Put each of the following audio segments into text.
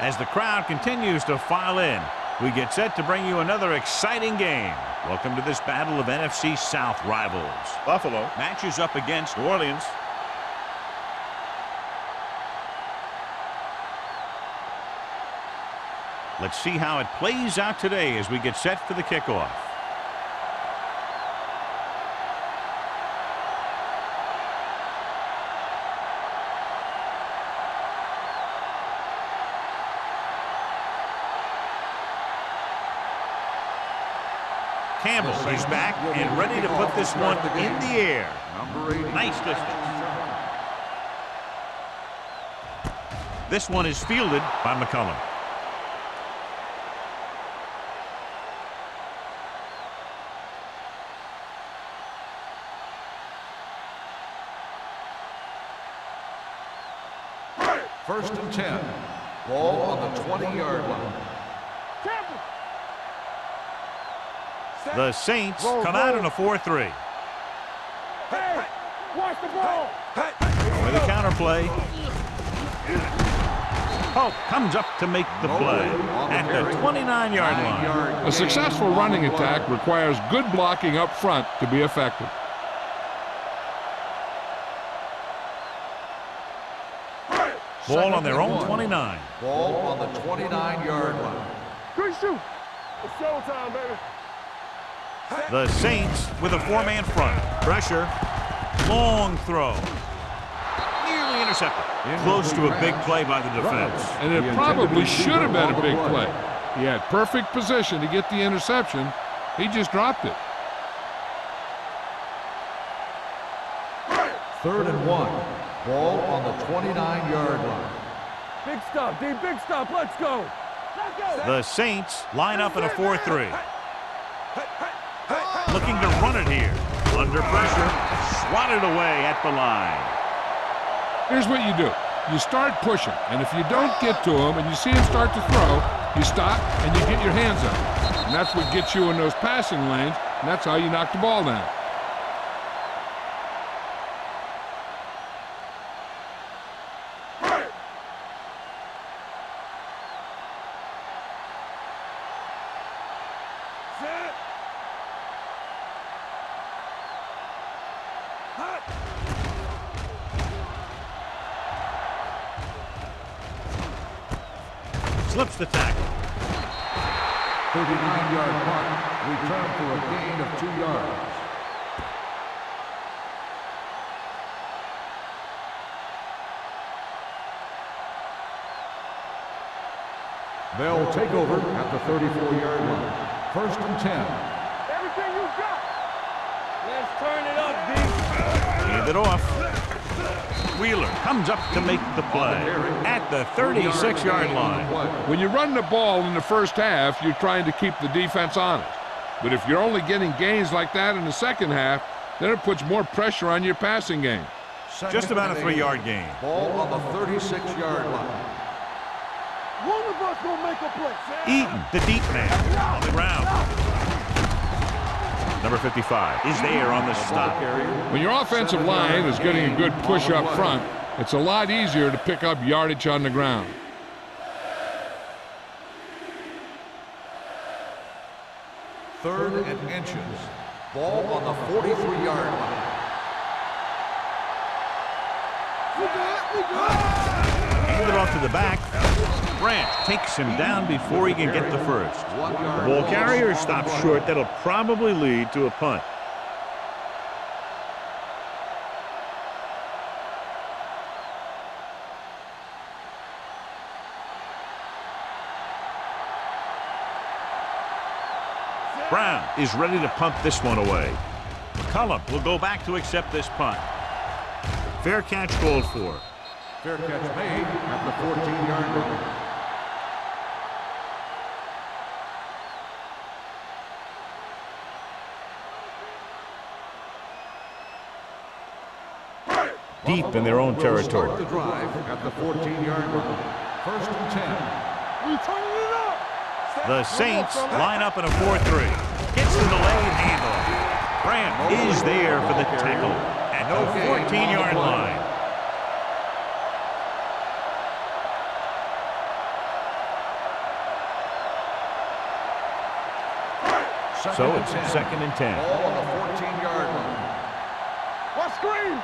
As the crowd continues to file in, we get set to bring you another exciting game. Welcome to this battle of NFC South rivals. Buffalo matches up against New Orleans. Let's see how it plays out today as we get set for the kickoff. Campbell is back and ready to put this one in the air. Nice distance. This one is fielded by McCullum. First and 10. Ball on the 20-yard line. The Saints come out in a 4-3. Hey, watch the ball. With a counter play. Pope comes up to make the play at the 29-yard line. A successful running attack requires good blocking up front to be effective. Ball on their own 29. Ball on the 29-yard line. Good shoot. It's showtime, baby. The Saints with a four-man front. Pressure. Long throw. Nearly intercepted. Close to a big play by the defense. And it probably should have been a big play. He had perfect position to get the interception. He just dropped it. Third and 1. Ball on the 29-yard line. Big stop, D. Big stop. Let's go. The Saints line up in a 4-3. Looking to run it here. Under pressure. Swatted away at the line. Here's what you do. You start pushing, and if you don't get to him and you see him start to throw, you stop and you get your hands up. And that's what gets you in those passing lanes, and that's how you knock the ball down. Slips the tackle. 39-yard punt. Return for a gain of 2 yards. They'll take over at the 34-yard line. First and 10. Everything you got. Let's turn it up, D. Hand it off. Wheeler comes up to make the play at the 36-yard line. When you run the ball in the first half, you're trying to keep the defense honest. But if you're only getting gains like that in the second half, then it puts more pressure on your passing game. Just about a 3-yard gain. Ball on the 36-yard line. One of us will make a play. Eaton, the deep man, on the ground. Number 55 is there on the stop. When your offensive line is getting a good push up front, it's a lot easier to pick up yardage on the ground. Third and inches. Ball on the 43-yard line. Hand it off to the back. Branch takes him down before he can get the first. The ball carrier stops short. That'll probably lead to a punt. Brown is ready to punt this one away. McCullum will go back to accept this punt. Fair catch called for. Fair catch made at the 14-yard line. Deep in their own territory. Start the drive at the 14-yard line. First and 10. We turning it up. The Saints line up in a 4-3. Gets the delayed handoff. Grant is there for the tackle at the 14-yard line. So it's 2nd and 10. Ball on the 14-yard line. What screen?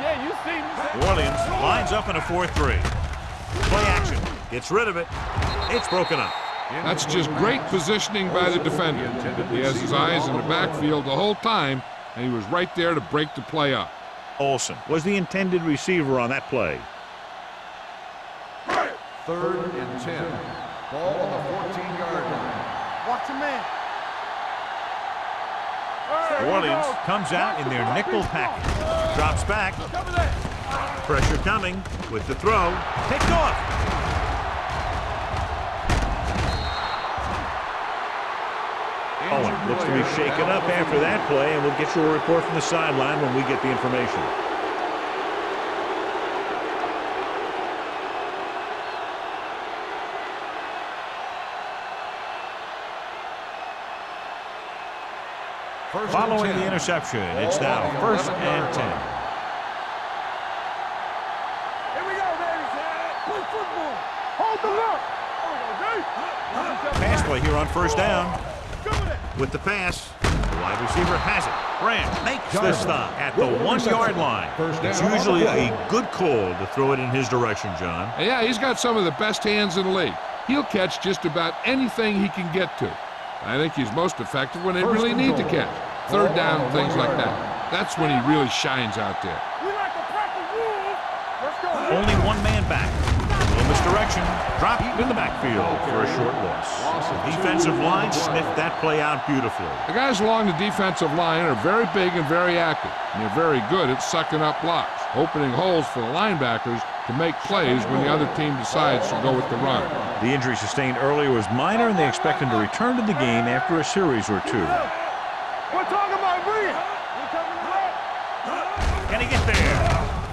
Yeah, you see me. New Orleans lines up in a 4-3. Play action. Gets rid of it. It's broken up. That's just great positioning by the defender. He has his eyes in the backfield the whole time, and he was right there to break the play up. Olsen was the intended receiver on that play. 3rd and 10. Ball on the 14-yard line. Watch a man. New Orleans comes out in their nickel package. Drops back. Pressure coming with the throw. Picked off. Owen looks to be shaken up after that play, and we'll get you a report from the sideline when we get the information. Following the interception, it's now 1st and 10. Here we go, baby. Play football. Hold the look. Pass play here on 1st down. With the pass, the wide receiver has it. Grant makes the stop at the 1-yard line. It's usually a good call to throw it in his direction, John. Yeah, he's got some of the best hands in the league. He'll catch just about anything he can get to. I think he's most effective when they really need to catch. 3rd down, things like that. That's when he really shines out there. We like to practice rules. Let's go. Only one man back. In misdirection, dropped in the backfield for a short loss. The defensive line sniffed that play out beautifully. The guys along the defensive line are very big and very active, and they're very good at sucking up blocks, opening holes for the linebackers to make plays when the other team decides to go with the run. The injury sustained earlier was minor, and they expect him to return to the game after a series or 2. We're talking about Green. We're talking about. Can he get there?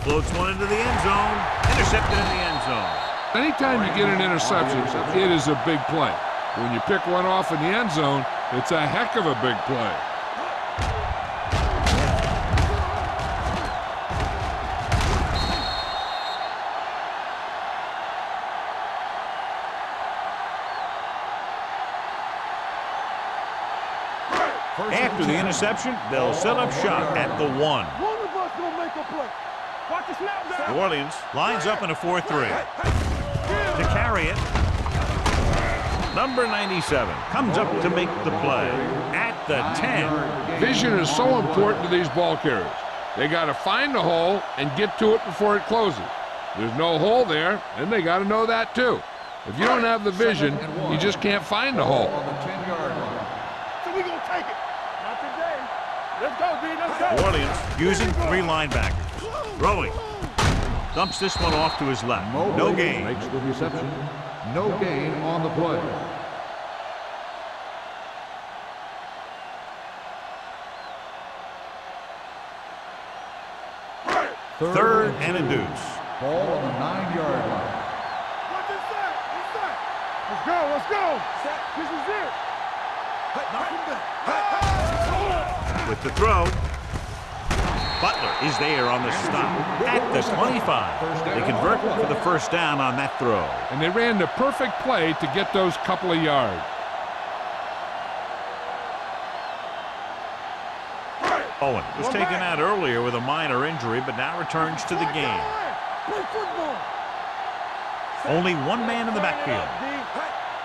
Floats one into the end zone. Intercepted in the end zone. Anytime you get an interception, it is a big play. When you pick one off in the end zone, it's a heck of a big play. After the interception, they'll set up shop at the 1. One of us gonna make a play. Watch the snap down. New Orleans lines up in a 4-3. To carry it, number 97 comes up to make the play at the 10. Vision is so important to these ball carriers. They got to find the hole and get to it before it closes. There's no hole there, and they got to know that too. If you don't have the vision, you just can't find the hole. On the 10-yard line. So we gonna take it. Not today. Let's go, D. Let's go. New Orleans using 3 linebackers. Throwing. Dumps this one off to his left. No gain. Makes the reception. No gain on the play. Third and a deuce. Ball on the 9-yard line. What's this say? What's that? Let's go. Let's go. This is it. Knock him down. With the throw. Butler is there on the stop at the 25. They convert for the 1st down on that throw. And they ran the perfect play to get those couple of yards. Owen was taken out earlier with a minor injury, but now returns to the game. Play football. Only one man in the backfield.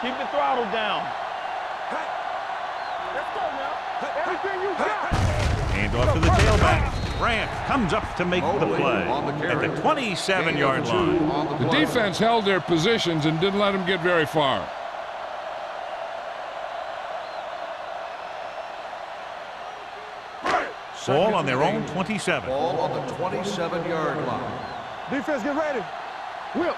Keep the throttle down. Let's go now. Everything you got. Hand off to the tailback. Grant comes up to make the play at the 27-yard line. The defense held their positions and didn't let them get very far. Ball on their own 27. Ball on the 27-yard line. Defense, get ready. Whip.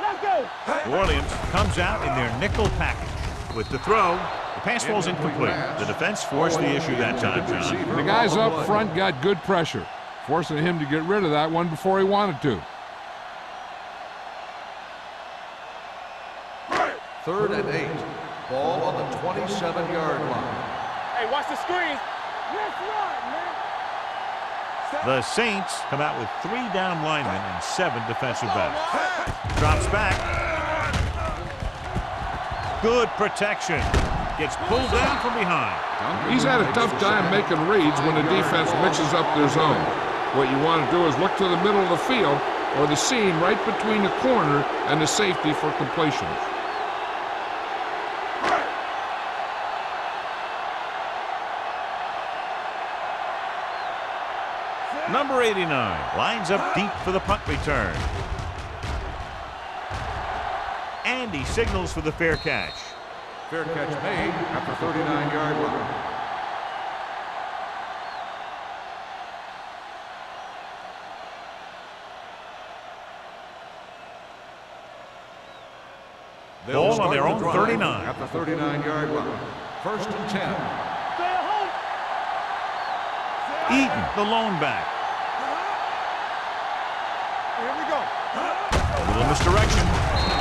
Let's go. New Orleans comes out in their nickel package. With the throw, the pass falls incomplete. The defense forced the issue that time, John. The guys up front got good pressure, forcing him to get rid of that one before he wanted to. 3rd and 8. Ball on the 27-yard line. Hey, watch the screen. Let's run, man. The Saints come out with 3 down linemen and 7 defensive backs. Drops back. Good protection. gets pulled down from behind. He's had a tough time making reads when the defense mixes up their zone. What you want to do is look to the middle of the field or the seam right between the corner and the safety for completions. Number 89 lines up deep for the punt return. And he signals for the fair catch. Fair catch made at the 39-yard line. Ball on their own 39. At the 39-yard line. First and 10. Eaton, the lone back. Here we go. A little misdirection.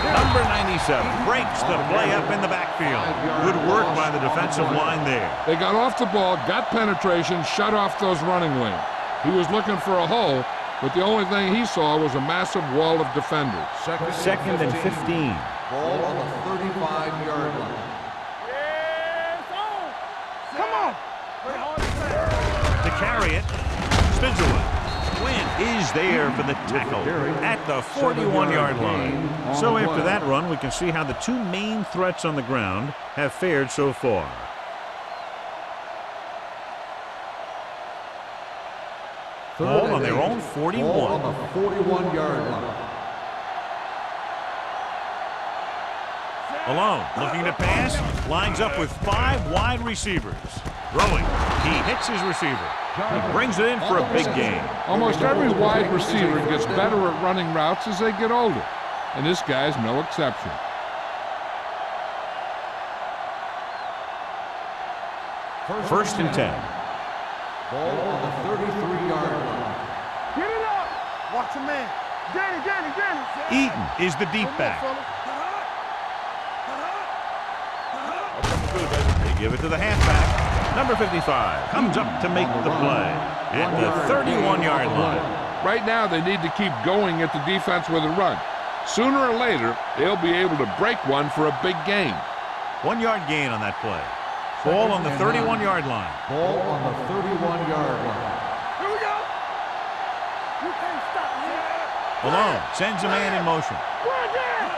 Number 97 breaks the play up in the backfield. Good work by the defensive line there. They got off the ball, got penetration, shut off those running lanes. He was looking for a hole, but the only thing he saw was a massive wall of defenders. Second and 15. Ball on the 35-yard line. Come on. To carry it, Stidzelwood. Win is there for the tackle at the 41-yard line. So after that run, we can see how the two main threats on the ground have fared so far. Ball on their own 41. Ball on the 41-yard line. Alone, looking to pass, lines up with 5 wide receivers. Throwing, he hits his receiver. He brings it in for a big gain. Almost every wide receiver gets better at running routes as they get older, and this guy's no exception. First and 10. Ball on the 33-yard line. Get it up. Watch a man. Danny. Eaton is the deep back. They give it to the halfback. Number 55 comes up to make the play at the 31-yard line. Right now, they need to keep going at the defense with a run. Sooner or later, they'll be able to break one for a big gain. 1 yard gain on that play. Ball on the 31-yard line. Ball on the 31-yard line. Here we go. You can't stop me. Alone sends a man in motion. Run down.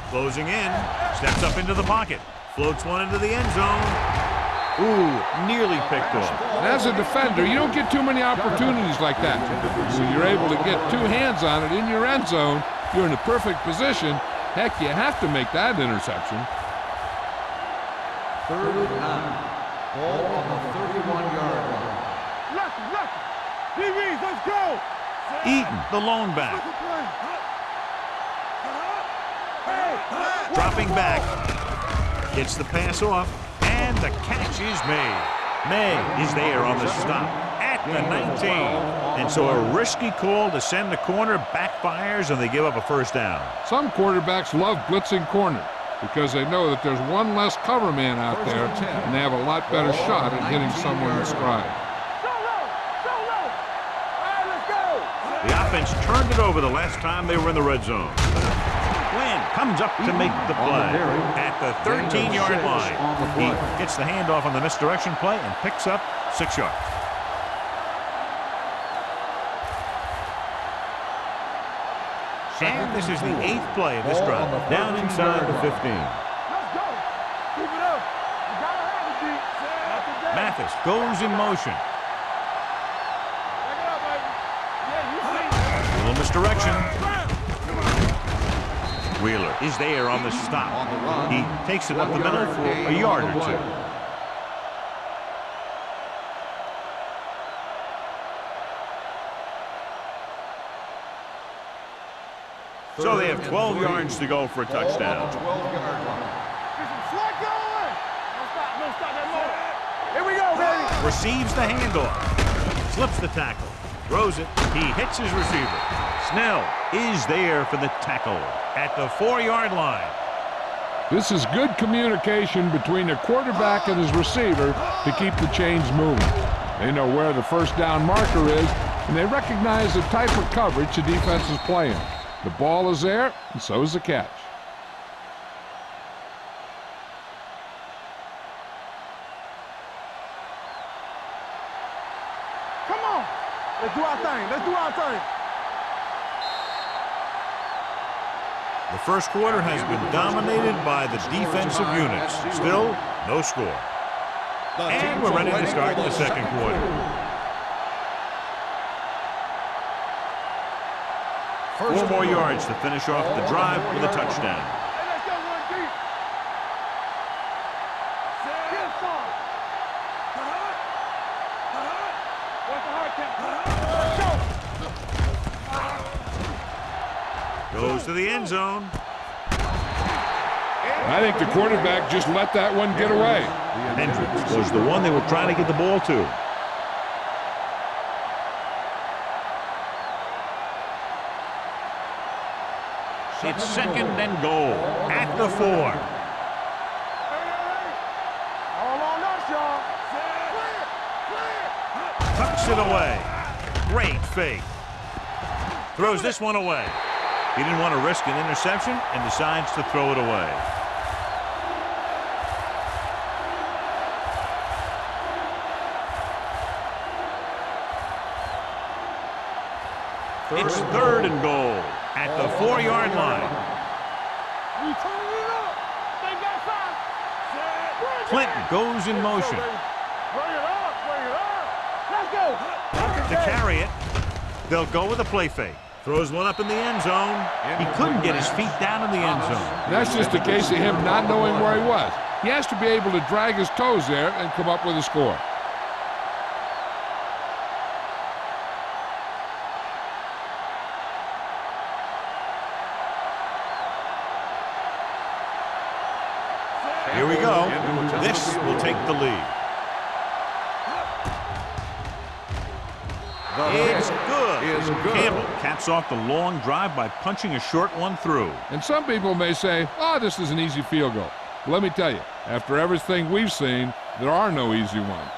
Closing in, steps up into the pocket, floats one into the end zone. Ooh, nearly picked off. And as a defender, you don't get too many opportunities like that. When you're able to get 2 hands on it in your end zone, you're in the perfect position. Heck, you have to make that interception. Third and 9. Ball on the 31-yard line. Lucky. DBs, let's go. Eaton, the lone back. Dropping back, gets the pass off, and the catch is made. May is there on the stop at the 19. And so a risky call to send the corner backfires, and they give up a first down. Some quarterbacks love blitzing corner because they know that there's one less cover man out there, and they have a lot better shot at hitting someone in stride. The offense turned it over the last time they were in the red zone. Wynn comes up to make the play at the 13-yard line. He gets the handoff on the misdirection play and picks up 6 yards. And this is the 8th play of this drive, down inside the 15. Let's go. Keep it up. You gotta have it, D. Mathis goes in motion. Back it up, baby. Yeah, you see. A little misdirection. Wheeler is there on the stop. He takes it up the middle for a yard or 2. So they have 12 yards to go for a touchdown. 12-yard line. Get some slack going. Don't stop that motor. Here we go, baby. Receives the handoff. Slips the tackle. Throws it. He hits his receiver. Snell is there for the tackle at the 4-yard line. This is good communication between the quarterback and his receiver to keep the chains moving. They know where the first down marker is, and they recognize the type of coverage the defense is playing. The ball is there, and so is the catch. Come on. Let's do our thing. Let's do our thing. The first quarter has been dominated by the defensive units. Still, no score. And we're ready to start the second quarter. Four more yards to finish off the drive with a touchdown. Hey, let's go one deep. Get some. What's the hard count? Let's go. Goes to the end zone. I think the quarterback just let that one get away. Hendricks was the one they were trying to get the ball to. It's second and goal at the 4. All on us, y'all. Clear. Tucks it away. Great fake. Throws this one away. He didn't want to risk an interception and decides to throw it away. It's third and goal at the 4-yard line. We turning it up. They got five. Clinton goes in motion. Bring it up. Bring it up. Let's go. To carry it, they'll go with a play fake. Throws one up in the end zone. He couldn't get his feet down in the end zone. That's just a case of him not knowing where he was. He has to be able to drag his toes there and come up with a score. Here we go. This will take the lead. It's good. Campbell caps off the long drive by punching a short one through. And some people may say, oh, this is an easy field goal. Well, let me tell you, after everything we've seen, there are no easy ones.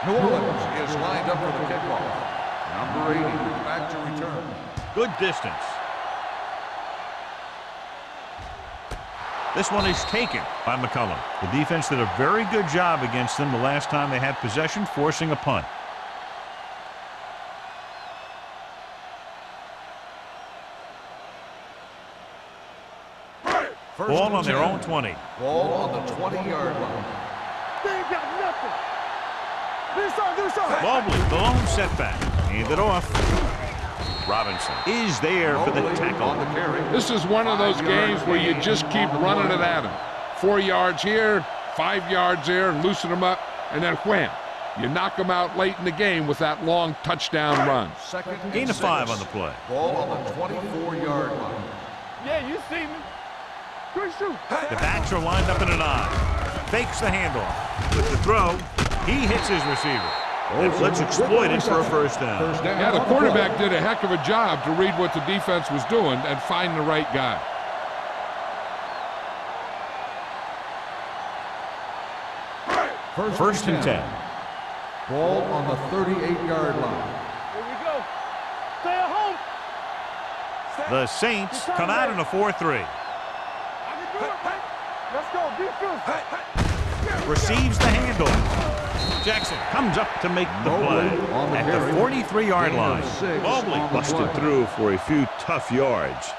New Orleans is lined up for the kickoff. Number 80 back to return. Good distance. This one is taken by McCullum. The defense did a very good job against them the last time they had possession, forcing a punt. Ball on their own 20. Ball on the 20-yard line. They ain't got nothing. Do something. Mobley, the lone setback. Hand it off. Robinson is there for the tackle. This is one of those games where you just keep running it at him. 4 yards here, 5 yards there, loosen them up, and then wham. You knock them out late in the game with that long touchdown run. Gain of 5 on the play. Ball on the 24-yard line. Yeah, you see me. Good shoot. The backs are lined up in an eye. Fakes the handoff. With the throw, he hits his receiver. Let's exploit it for a first down. Yeah, the quarterback did a heck of a job to read what the defense was doing and find the right guy. First and 10. Ball on the 38-yard line. Here we go. Stay at home. The Saints come out in a 4-3. I can do it, man. Let's go. Defense. Receives the handoff. Jackson comes up to make the play at the 43-yard line. Mobley busted through for a few tough yards.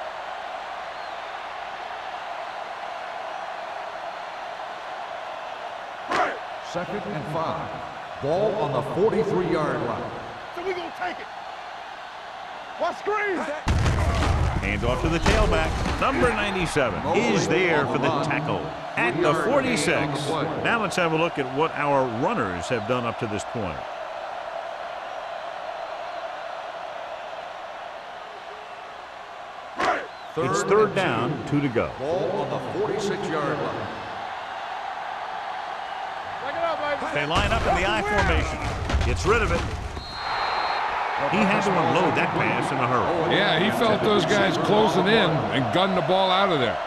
Second and 5. Ball on the 43-yard line. So we gonna take it. What screen? Hand off to the tailback. Number 97 is there for the tackle at the 46. Now let's have a look at what our runners have done up to this point. It's third down, 2 to go. Ball on the 46-yard line. They line up in the I formation. Gets rid of it. He had to unload that pass in a hurry. Yeah, he felt those guys closing in and gunned the ball out of there.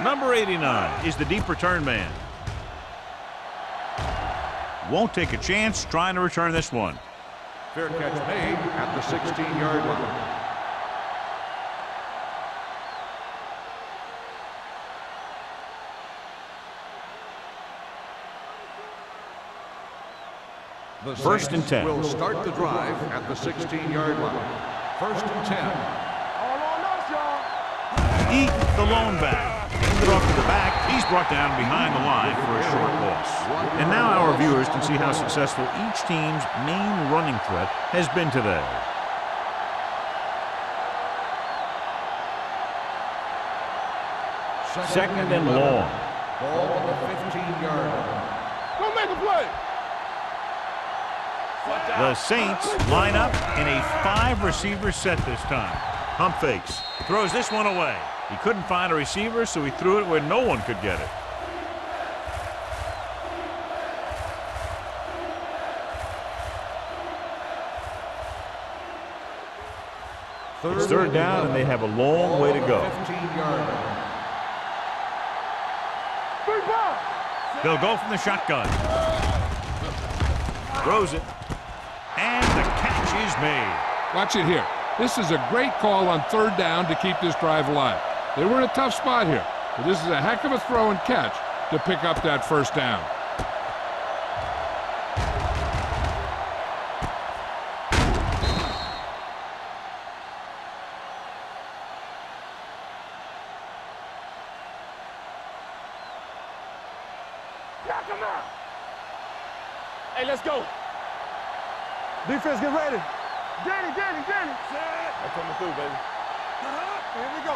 Number 89 is the deep return man. Won't take a chance trying to return this one. Fair catch made at the 16-yard line. The First and 10. Will start the drive at the 16-yard line. First and 10. All on us, y'all. Eaton, the lone back. Handed off to the back. He's brought down behind the line for a short loss. And now our viewers can see how successful each team's main running threat has been today. Second and long. Ball on the 15-yard line. Go make a play. The Saints line up in a 5-receiver set this time. Pump fakes. Throws this one away. He couldn't find a receiver, so he threw it where no one could get it. It's third down, and they have a long way to go. 15-yard line. Big ball. They'll go from the shotgun. Throws it. And the catch is made. Watch it here. This is a great call on third down to keep this drive alive. They were in a tough spot here, but this is a heck of a throw and catch to pick up that first down. Knock him out. Hey, let's go. Defense, get ready. Danny. They're coming through, baby. Here we go.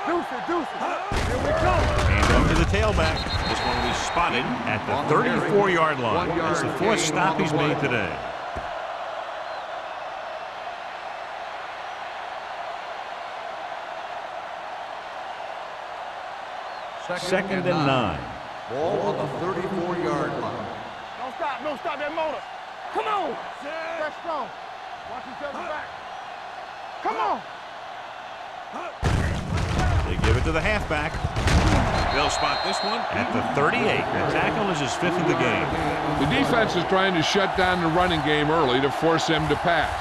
Deuce it. Here we go. And off to the tailback. This one will be spotted at the 34-yard line. It's the fourth stop he's made today. Second and 9. Ball on the 34-yard line. Don't stop that motor. Come on. That's strong. Watch each other back. Come on. They give it to the halfback. They'll spot this one at the 38. The tackle is his 5th of the game. The defense is trying to shut down the running game early to force him to pass.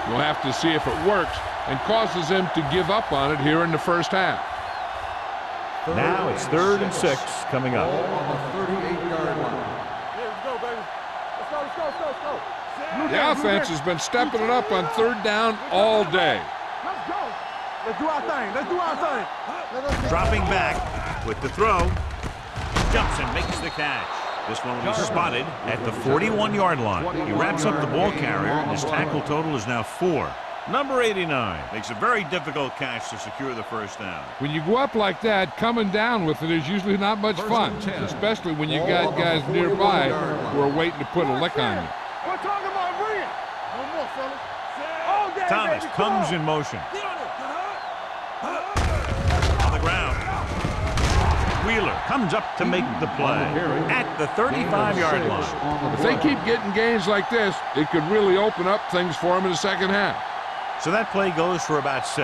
We'll have to see if it works and causes him to give up on it here in the first half. Now it's 3rd and 6 coming up. Ball on the 38-yard line. Here we go, baby. Let's go. The offense has been stepping it up on third down all day. Let's go. Let's do our thing. Dropping back with the throw. Jumps and makes the catch. This one will be spotted at the 41-yard line. He wraps up the ball carrier, and his tackle total is now 4. Number 89 makes a very difficult catch to secure the first down. When you go up like that, coming down with it is usually not much fun, especially when you got guys nearby who are waiting to put a lick on you. We're talking about brilliant. No more, fellas. All day, Thomas baby. comes in motion. On the ground. Wheeler comes up to make the play at the 35-yard line. If they keep getting gains like this, it could really open up things for them in the second half. So that play goes for about 6.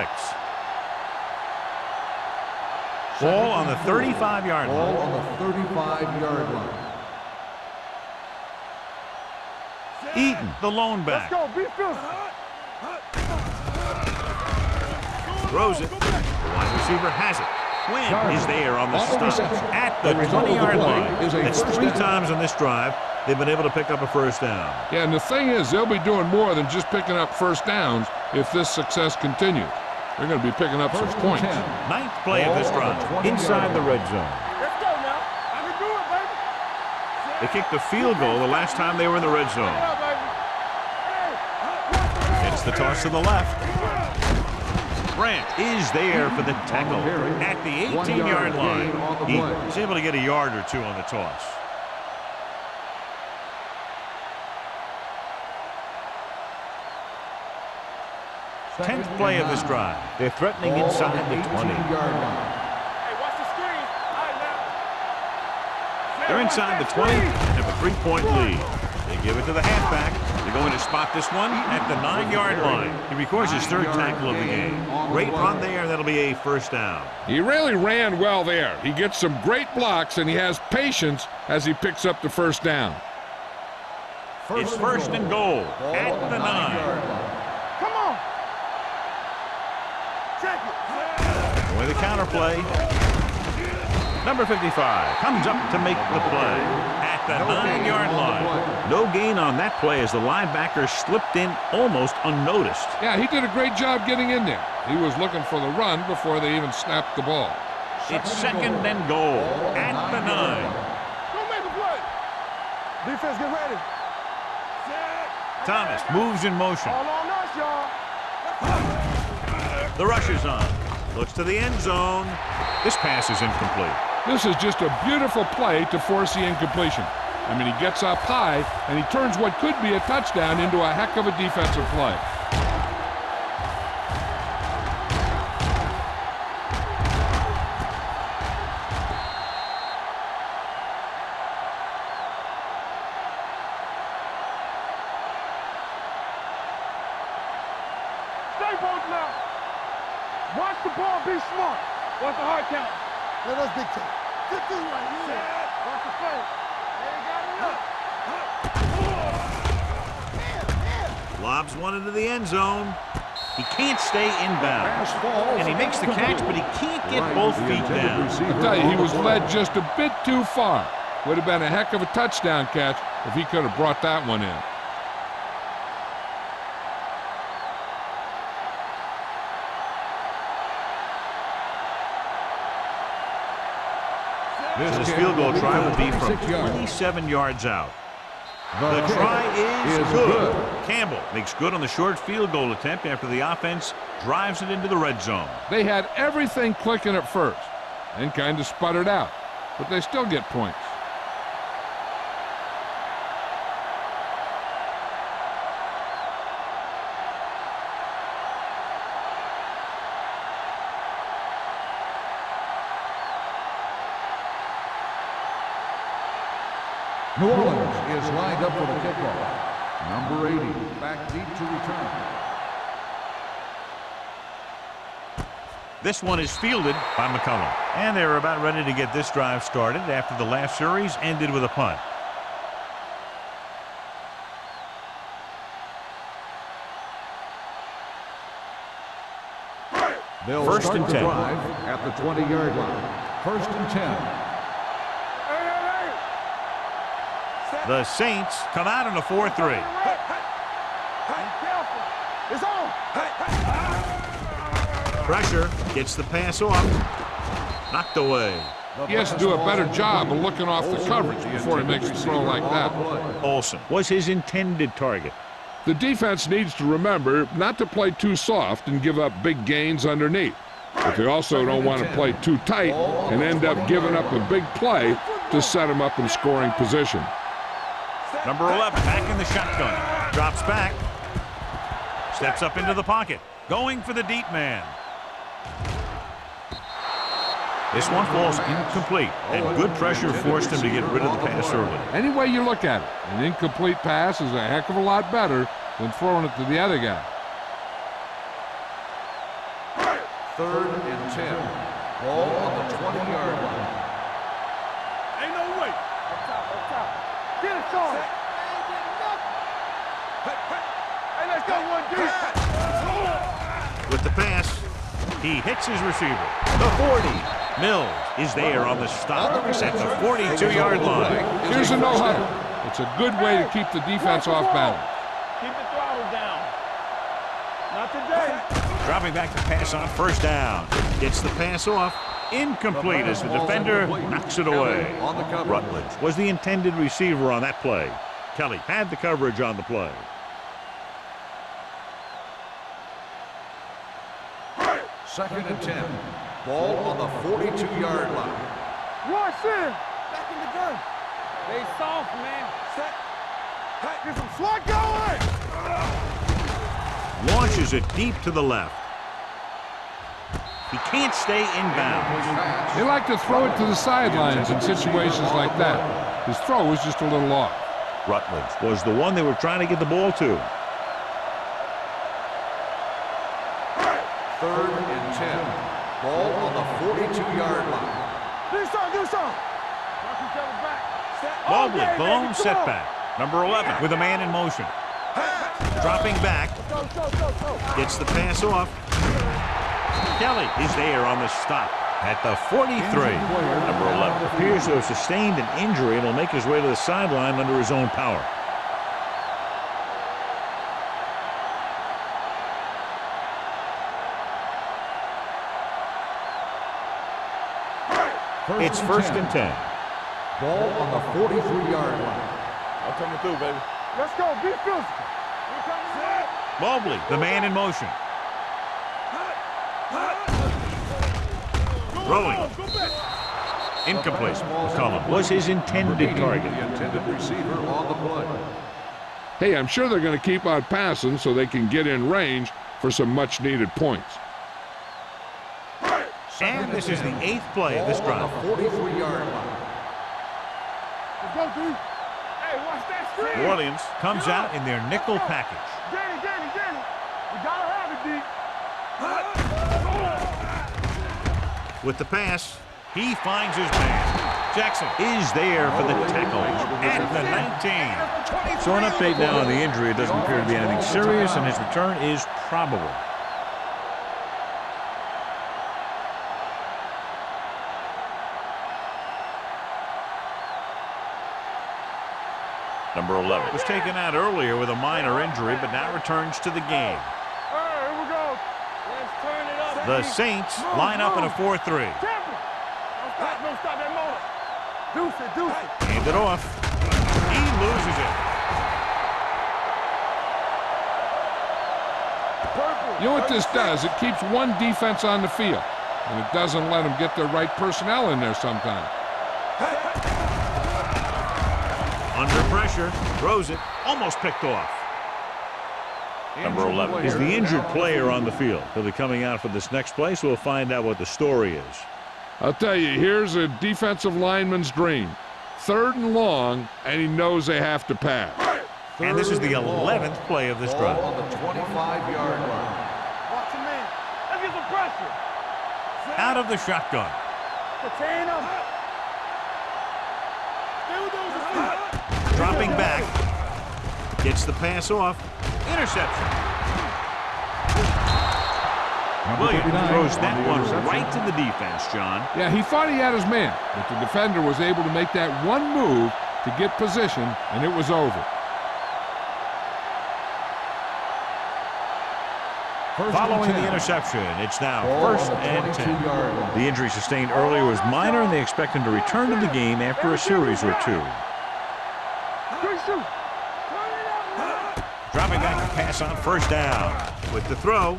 Ball on the 35-yard Ball line. on the 35-yard line. Eaton, the lone back. Let's go. Be physical. Throws it. The wide receiver has it. Quinn is there on the stop at the 20-yard line. That's 3 times on this drive they've been able to pick up a first down. Yeah, and the thing is, they'll be doing more than just picking up first downs if this success continues. They're going to be picking up some points. 9th play of this drive, inside the red zone. Let's go now. I can do it, baby. They kicked the field goal the last time they were in the red zone. Yeah, baby. It's the toss to the left. Grant is there for the tackle at the 18-yard line. He's able to get a yard or 2 on the toss. 10th play of this drive. They're threatening inside the 20. Hey, watch the screen. All right, now. They're inside the 20 and have a 3-point lead. They give it to the halfback. They're going to spot this one at the 9-yard line. He records his third tackle of the game. Great run there. That'll be a first down. He really ran well there. He gets some great blocks, and he has patience as he picks up the first down. It's first and goal at the 9. Come on. Check it. With a counter play. Number 55 comes up to make the play at the 9-yard line. No gain on that play as the linebacker slipped in almost unnoticed. Yeah, he did a great job getting in there. He was looking for the run before they even snapped the ball. It's second and goal at the 9. Don't make the play. Defense, get ready. Thomas moves in motion. All on us, y'all. The rush is on. Looks to the end zone. This pass is incomplete. This is just a beautiful play to force the incompletion. I mean, he gets up high, and he turns what could be a touchdown into a heck of a defensive play. Stay both now. Watch the ball, be smart. Watch the hard count. Let us dictate. Get through right here. Watch the play. They got it up. Lobs one into the end zone. He can't stay inbound. And he makes the catch, but he can't get both feet down. I tell you, he was led just a bit too far. Would have been a heck of a touchdown catch if he could have brought that one in. This field goal try will be from 27 yards out. The try is good. Campbell makes good on the short field goal attempt after the offense drives it into the red zone. They had everything clicking at first and kind of sputtered out, but they still get points. New Orleans is lined up for the kickoff. Number 80, back deep to return. This one is fielded by McCullum. And they're about ready to get this drive started after the last series ended with a punt. They'll First start and the 10. drive at the 20-yard line. First and 10. The Saints come out in a 4-3. It's on. Pressure gets the pass off. Knocked away. He has to do a better job of looking off the coverage before he makes a throw like that. Olsen was his intended target. The defense needs to remember not to play too soft and give up big gains underneath. But they also don't want to play too tight and end up giving up a big play to set them up in scoring position. Number 11 back in the shotgun. Drops back. Steps up into the pocket. Going for the deep man. This one falls incomplete, and good pressure forced him to get rid of the pass early. Any way you look at it, an incomplete pass is a heck of a lot better than throwing it to the other guy. Third and 10. Ball on the 20-yard line. Ain't no way. Up top. Get it, Sean. Hey, let's go one deep. With the pass, he hits his receiver. The 40. Mills is there on the stop at the 42-yard line. Here's a no-huddle. It's a good way to keep the defense off balance. Keep the throttle down. Not today. Dropping back to pass on first down. Gets the pass off. Incomplete as the defender knocks it away. Rutledge was the intended receiver on that play. Kelly had the coverage on the play. Second and 10. Ball on the 42-yard line. Watch in. Back in the gun. They soft, man. Set. Get some slot going. Launches it deep to the left. He can't stay inbound. They like to throw it to the sidelines in situations like that. His throw was just a little off. Rutledge was the one they were trying to get the ball to. 3rd and 10. Ball on the 42-yard line. Do something. Mobley, blown setback. Number 11 with a man in motion. Dropping back. Gets the pass off. Kelly is there on the stop at the 43. Number 11 appears to have sustained an injury and will make his way to the sideline under his own power. It's 1st and 10. Ball on the 43-yard line. I'm coming through, baby. Let's go. Be physical. Mobley, the man in motion. Throwing. Incomplete. McCollum was his intended target. The intended receiver on the play. Hey, I'm sure they're going to keep on passing so they can get in range for some much-needed points. And this is the 8th play of this drive. On the 43-yard line. Let's go, dude. Hey, watch that screen. New Orleans comes out in their nickel package. Danny. We gotta have it, D. With the pass, he finds his man. Jackson is there for the tackle at the 19. So an update now on the injury. It doesn't appear to be anything serious, and his return is probable. Number 11 was taken out earlier with a minor injury, but now returns to the game. All right, here we go. Let's turn it up. The Saints line up in a 4-3. Don't stop that motor. Deuce it. Hand it off. He loses it. You know what this does? It keeps one defense on the field, and it doesn't let them get the right personnel in there sometimes. Under pressure, throws it, almost picked off. Number 11 is the injured player on the field. He'll be coming out for this next play, so we'll find out what the story is. I'll tell you, here's a defensive lineman's dream. 3rd and long, and he knows they have to pass. And this is the 11th play of this drive. On the 25-yard line. Watch him in. Let's get some pressure. Out of the shotgun. Contain him. Dropping back. Gets the pass off. Interception. Williams throws that one right to the defense, John. Yeah, he thought he had his man, but the defender was able to make that one move to get position, and it was over. Following the interception, it's now 1st and 10. The injury sustained earlier was minor, and they expect him to return to the game after a series or 2. Dropping back to pass on 1st down. With the throw,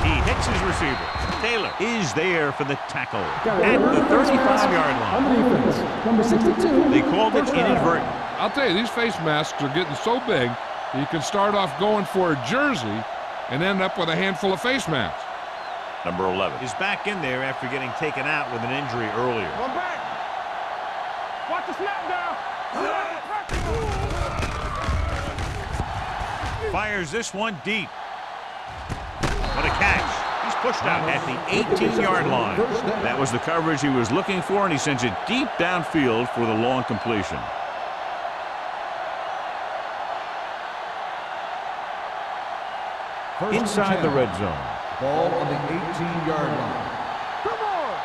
he hits his receiver. Taylor is there for the tackle at the 35-yard line. Number 62. They called it inadvertent. I'll tell you, these face masks are getting so big that you can start off going for a jersey and end up with a handful of face masks. Number 11 is back in there after getting taken out with an injury earlier. One back. Watch the snap down. Fires this one deep. What a catch. He's pushed out at the 18-yard line. That was the coverage he was looking for, and he sends it deep downfield for the long completion. Inside the red zone. Ball on the 18-yard line. Come on.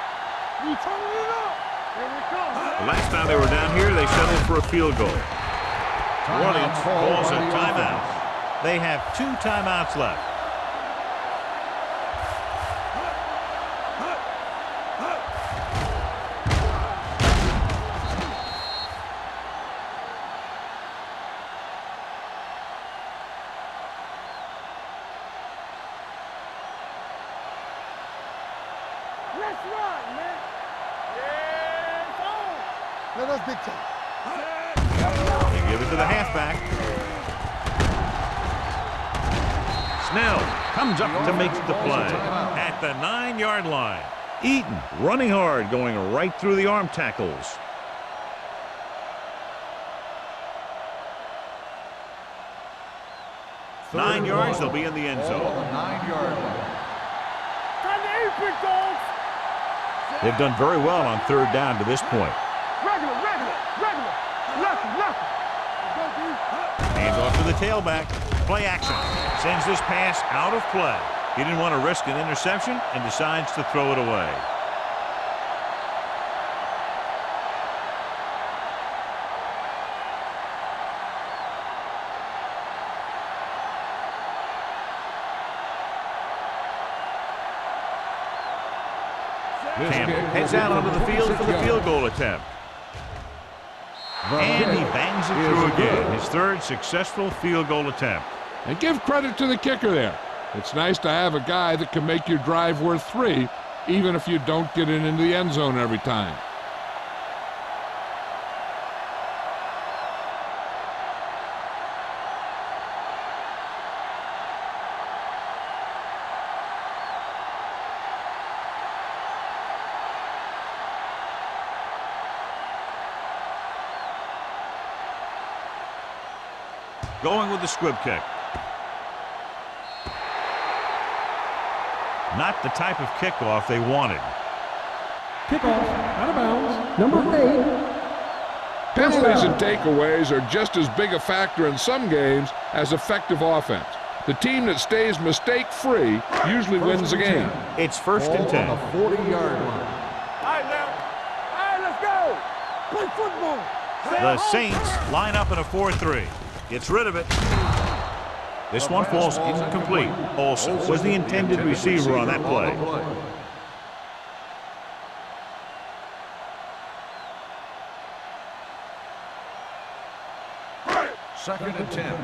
You turning it up. Here we come. The last time they were down here, they settled for a field goal. New Orleans calls a timeout. They have 2 timeouts left. Let's run, man. Yeah, it's on. Let us dictate. They give it to the halfback. Snell comes up to make the play at the 9-yard line. Eaton running hard, going right through the arm tackles. 9 yards, they'll be in the end Ball zone. on the 9-yard line. Time to eat, big dogs. They've done very well on third down to this point. Regular. Lefty. Hands off to the tailback. Play action. Sends this pass out of play. He didn't want to risk an interception and decides to throw it away. Campbell heads out onto the field for the field goal attempt. And he bangs it through again. His third successful field goal attempt. And give credit to the kicker there. It's nice to have a guy that can make your drive worth 3, even if you don't get it into the end zone every time. Going with the squib kick. Not the type of kickoff they wanted. Kickoff, out of bounds, number 8. Penalties and takeaways are just as big a factor in some games as effective offense. The team that stays mistake-free usually wins the game. It's first and 10. On the 40-yard line. All right, let's go. Play football. The Saints line up in a 4-3. Gets rid of it. This one falls incomplete. Olsen was the intended receiver on that play. Second and 10.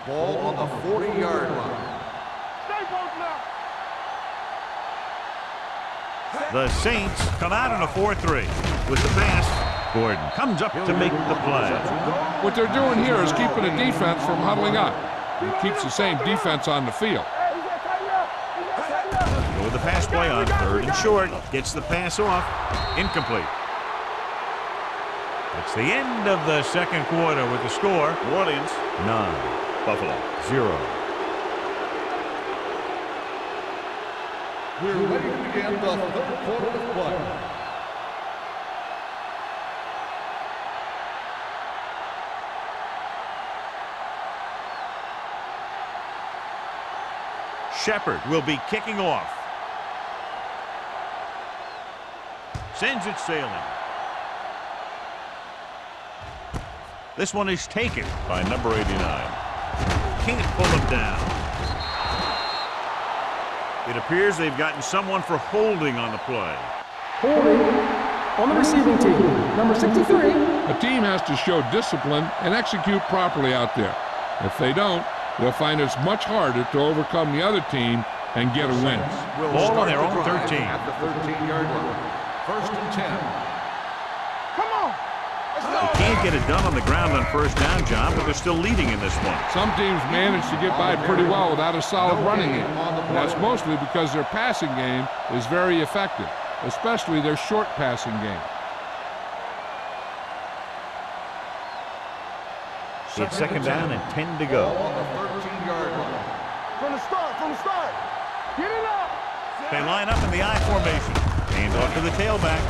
Ball on the 40-yard line. Stay both now. The Saints come out in a 4-3. With the pass, Gordon comes up to make the play. What they're doing here is keeping the defense from huddling up. It keeps the same defense on the field. Go with the pass play on third and short. Gets the pass off. Incomplete. It's the end of the second quarter with the score. New Orleans 9, Buffalo 0. We're ready to begin the third quarter of play. Shepard will be kicking off. Sends it sailing. This one is taken by number 89. Can't pull him down. It appears they've gotten someone for holding on the play. Holding on the receiving team, number 63. A team has to show discipline and execute properly out there. If they don't, they'll find it's much harder to overcome the other team and get a win. Ball on their own 13. At the 13-yard line. First and 10. Come on. They can't get it done on the ground on first down, John, but they're still leading in this one. Some teams manage to get by pretty well without a solid running game. And that's mostly because their passing game is very effective, especially their short passing game. It's second down and 10 to go. Ball on the 13-yard line. From the start. Get it up. They line up in the I formation. Hands off to the tailback.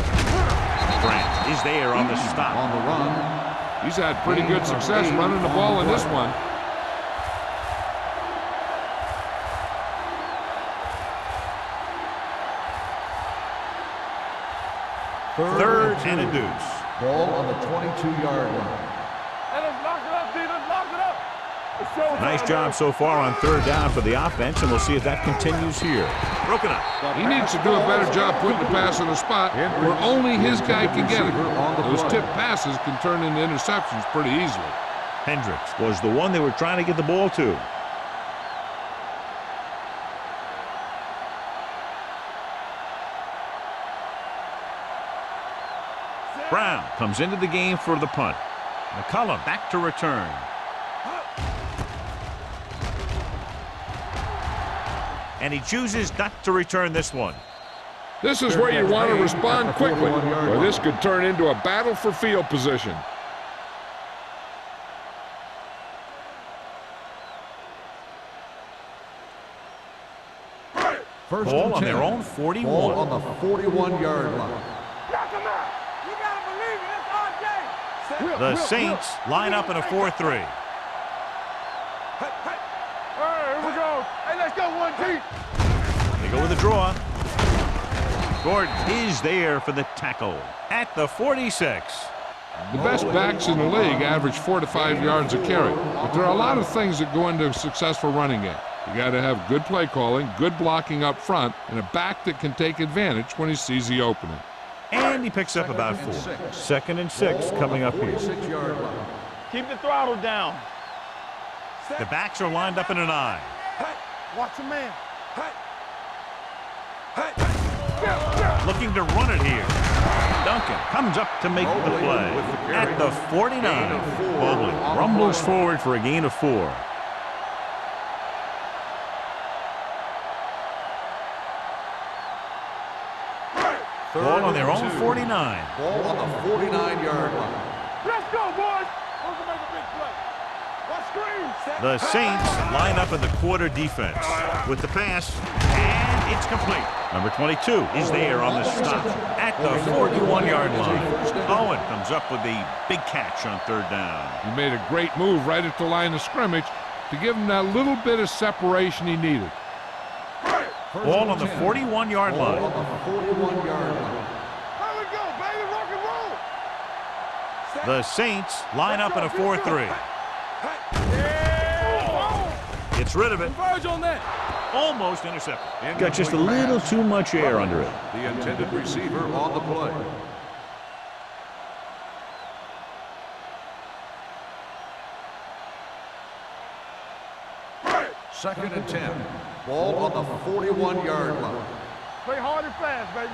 Grant is there on the stop. On the run. He's had pretty good success running the ball in this one. Third and a deuce. Ball on the 22-yard line. Hey, let's lock it up, D. Let's lock it up. Nice job so far on third down for the offense, and we'll see if that continues here. Broken up. He needs to do a better job putting the pass in a spot where only his guy can get it. Those tip passes can turn into interceptions pretty easily. Hendricks was the one they were trying to get the ball to. Brown comes into the game for the punt. McCullum back to return. And he chooses not to return this one. This is where you want to respond quickly, or this could turn into a battle for field position. First Ball and on 10. their own 41. Ball on the 41-yard line. Knock him out. You gotta believe it. It's our game. The Saints line up in a 4-3. Hey, here we go. Hey, let's go, 1G. They go with a draw. Gordon is there for the tackle at the 46. The best backs in the league average 4 to 5 yards a carry. But there are a lot of things that go into a successful running game. You got to have good play calling, good blocking up front, and a back that can take advantage when he sees the opening. And he picks up about 4. 2nd and 6 coming up here. Keep the throttle down. The backs are lined up in an I. Hey, watch your man. Hey. Hey. Looking to run it here. Duncan comes up to make the play at the 49. Mobley rumbles forward for a gain of 4. Ball on their own 49. Ball on the 49-yard line. Let's go, boys. Who's gonna make a big play? Watch screen. The Saints line up in the quarter defense with the pass, and it's complete. Number 22 is there on the stop at the 41-yard line. Owen comes up with a big catch on 3rd down. He made a great move right at the line of scrimmage to give him that little bit of separation he needed. Ball on the 41-yard line. Ball on the 41-yard line. Here we go, baby. Rock and roll. The Saints line up in a 4-3. Yeah. Gets rid of it. Converge on that. Almost intercepted. Got just a little too much air under it. The intended receiver on the play. Second and 10. Ball on the 41-yard line. Play hard and fast, baby.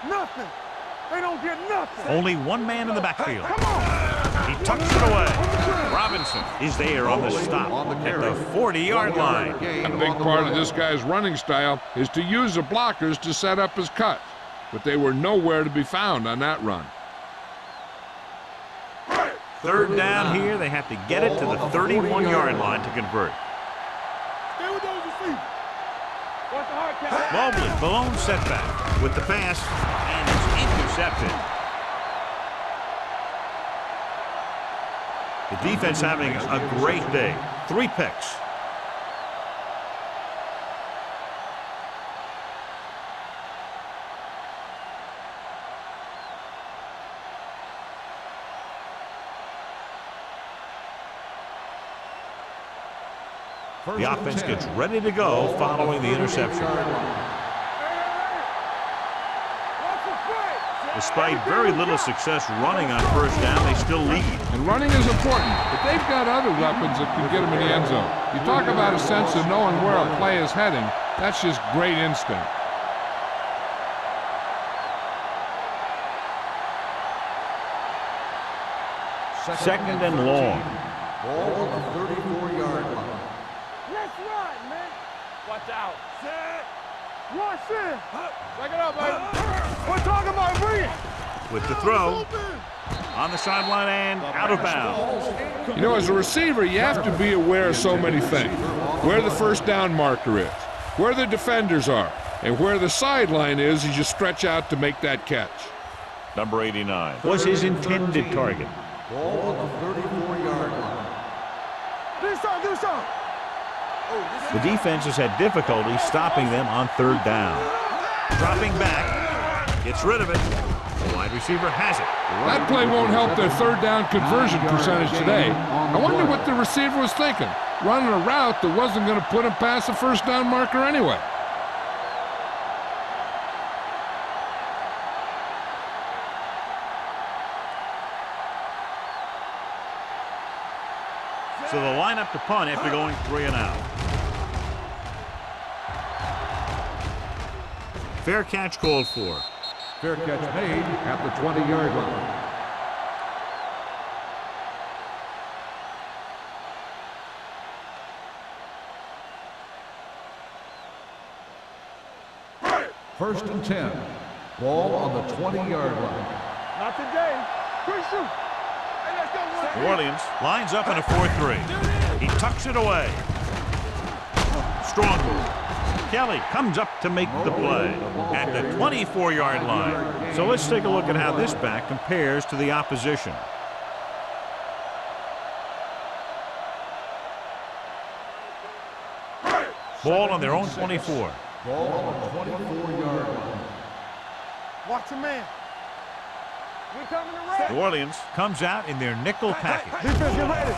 Nothing. They don't get nothing. Only one man in the backfield. Come on. He tucks it away. Robinson is there on the stop at the 40-yard line. A big part of this guy's running style is to use the blockers to set up his cut, but they were nowhere to be found on that run. 3rd down here. They have to get it to the 31-yard line to convert. Stay with those receivers. Watch the hard catch. Mobley, blown setback with the pass, and it's intercepted. The defense having a great day. 3 picks. The offense gets ready to go following the interception. Despite very little success running on 1st down, they still lead. And running is important, but they've got other weapons that can get them in the end zone. You talk about a sense of knowing where a play is heading, that's just great instinct. Second and long. Ball on the 34-yard line. Let's run, man. Watch out. Set. Watch it. Back it up, baby. We're talking about bringing. With the throw on the sideline and out of bounds. You know, as a receiver, you have to be aware of so many things. Where the 1st down marker is, where the defenders are, and where the sideline is as you stretch out to make that catch. Number 89 was his intended target. Ball on the 34-yard line. Do something. The defense has had difficulty stopping them on 3rd down. Dropping back, gets rid of it. The wide receiver has it. That play won't help their 3rd down conversion percentage today. I wonder what the receiver was thinking, running a route that wasn't going to put him past the 1st down marker anyway. So they'll line up to punt after going 3 and out. Fair catch called for. Fair catch made at the 20-yard line. First and 10. Ball on the 20-yard line. Not today. Quick shoot. Hey, let's go. New Orleans lines up in a 4-3. He tucks it away. Strong move. Kelly comes up to make the play at the 24-yard line. So let's take a look at how this back compares to the opposition. Ball on their own 24. Ball on the 24-yard line. Watch your man. We coming to red. New Orleans comes out in their nickel package. Defense, get ready.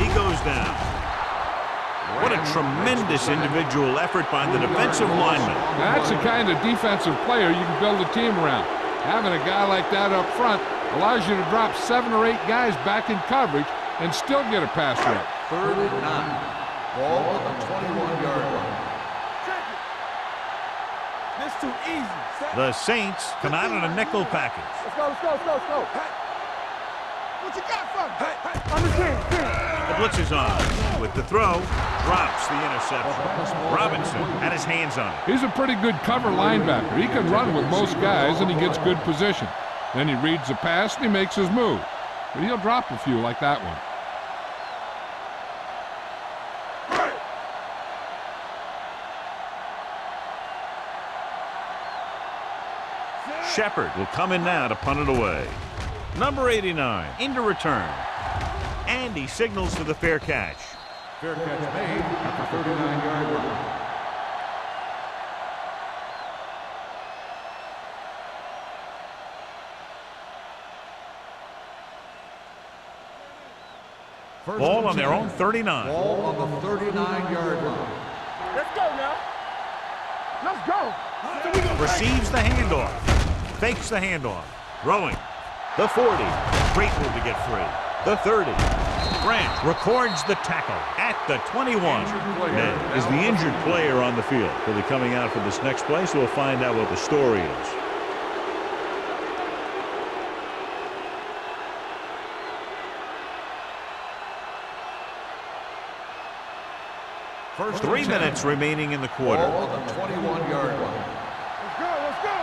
He goes down. What a tremendous individual effort by the defensive lineman. That's the kind of defensive player you can build a team around. Having a guy like that up front allows you to drop 7 or 8 guys back in coverage and still get a pass rush. 3rd and 9. Ball on the 21-yard line. This too easy. The Saints come out in a nickel package. Let's go, let's go, let's go, let's go. What you got for me? I'm the king. The blitz is on. With the throw, drops the interception. Robinson had his hands on it. He's a pretty good cover linebacker. He can run with most guys, and he gets good position. Then he reads the pass, and he makes his move. But he'll drop a few like that one. Shepard will come in now to punt it away. Number 89 into return. And he signals for the fair catch. Fair catch made at the 39-yard line. Ball on their own 39. Ball on the 39-yard line. Let's go now. Let's go. Receives the handoff. Fakes the handoff. Throwing. The 40. Great move to get free. The 30. Grant records the tackle at the 21. Ned is the injured player on the field. He'll be coming out for this next play, so we'll find out what the story is. First 3 minutes remaining in the quarter. Ball on the 21-yard line. Let's go, let's go.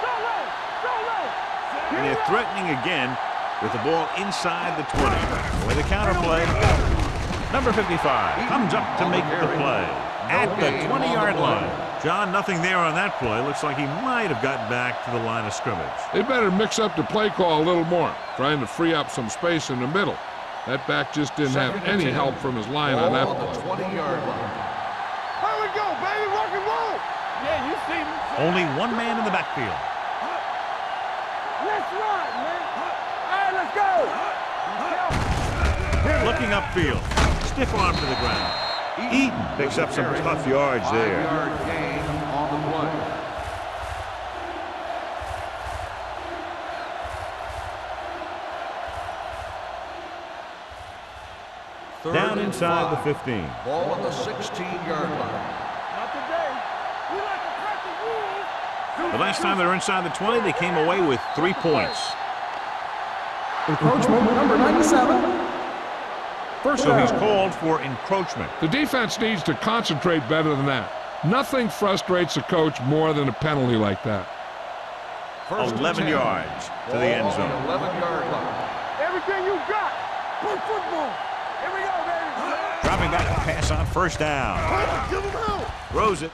Go low, go low. And they're threatening again with the ball inside the 20. With the counterplay, number 55 comes up to make the play at the 20-yard line. John, nothing there on that play. Looks like he might have gotten back to the line of scrimmage. They better mix up the play call a little more, trying to free up some space in the middle. That back just didn't have any help from his line on that Ball play. on the 20-yard line. Here we go, baby, rock and roll. Yeah, you see me. Only one man in the backfield. Let's run, man. All right, let's go. Looking upfield. Stiff arm to the ground. Eaton picks up some tough yards there. 5-yard gain on the play. Down inside the 15. Ball on the 16-yard line. Not today. We like to crack the rules. The last time they were inside the 20, they came away with 3 points. Encroachment, number 97. First So he's down. called for encroachment. The defense needs to concentrate better than that. Nothing frustrates a coach more than a penalty like that. First and 11 10. yards to the end Ball on zone. the 11-yard line. Everything you got. Play football. Here we go, baby. Dropping back to pass on first down. Give him out. Throws it.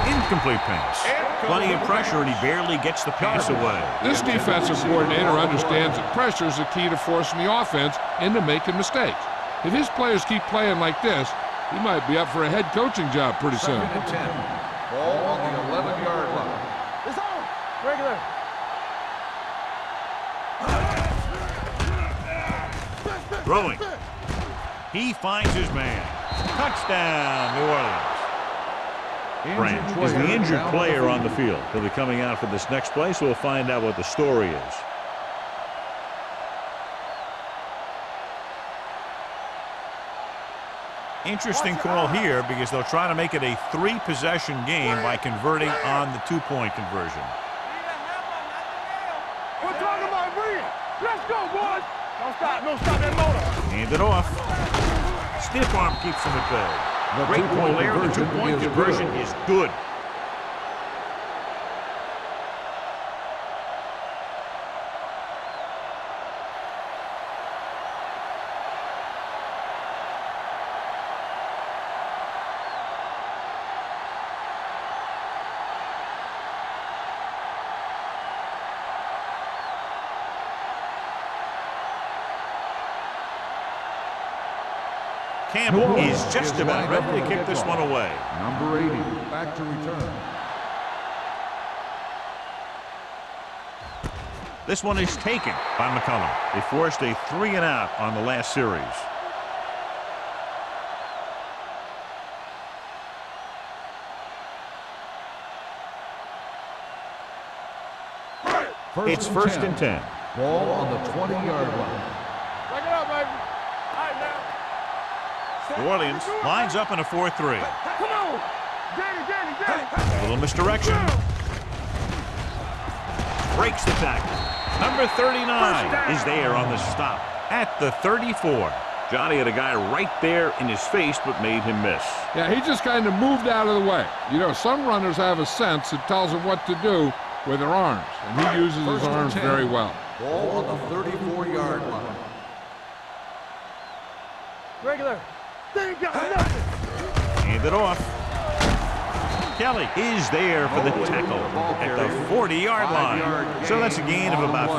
Incomplete pass. Plenty of pressure, and he barely gets the pass away. This defensive coordinator understands that pressure is the key to forcing the offense into making mistakes. If his players keep playing like this, he might be up for a head coaching job pretty soon. 2nd and 10. Ball on the 11-yard line. It's on. Regular. Throwing. He finds his man. Touchdown, New Orleans. Grant is the injured player on the field. He'll be coming out for this next play, so we'll find out what the story is. Interesting call here because they'll try to make it a 3-possession game by converting on the 2-point conversion. We're talking about breathing. Let's go, boys. Don't stop. No, stop that motor. Hand it off. Stiff arm keeps him at bay. Great call there. The 2-point conversion is good. Campbell is just about ready to kick this one away. Number 80, back to return. This one is taken by McCullum. They forced a 3-and-out on the last series. It's first and 10. Ball on the 20-yard line. Back it up, baby. All right, now. New Orleans lines up in a 4-3. Come on. Danny. A little misdirection. Breaks the tackle. Number 39 is there on the stop at the 34. Johnny had a guy right there in his face but made him miss. Yeah, he just kind of moved out of the way. You know, some runners have a sense that tells them what to do with their arms, and he uses his arms very well. Ball on the 34-yard line. Regular. They ain't got nothing. Hand it off. Kelly is there for the tackle at the 40-yard line. So that's a gain of about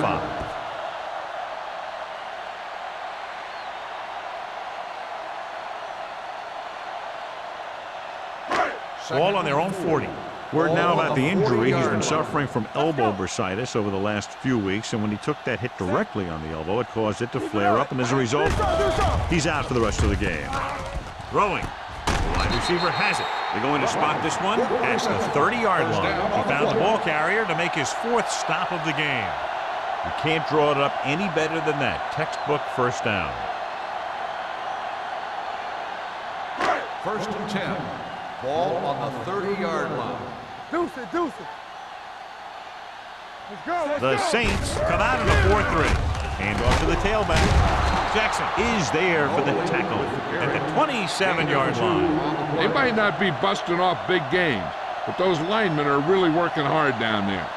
5. Ball on their own 40. Word now about the injury. He's been suffering from elbow bursitis over the last few weeks, and when he took that hit directly on the elbow, it caused it to flare up, and as a result, he's out for the rest of the game. Throwing. The wide receiver has it. They're going to spot this one at the 30-yard line. He found the ball carrier to make his 4th stop of the game. You can't draw it up any better than that. Textbook first down. First and 10. Ball on the 30-yard line. Deuce it. Let's go. The Saints come out in a 4-3. Hand off to the tailback. Jackson is there for the tackle at the 27-yard line. They might not be busting off big games, but those linemen are really working hard down there.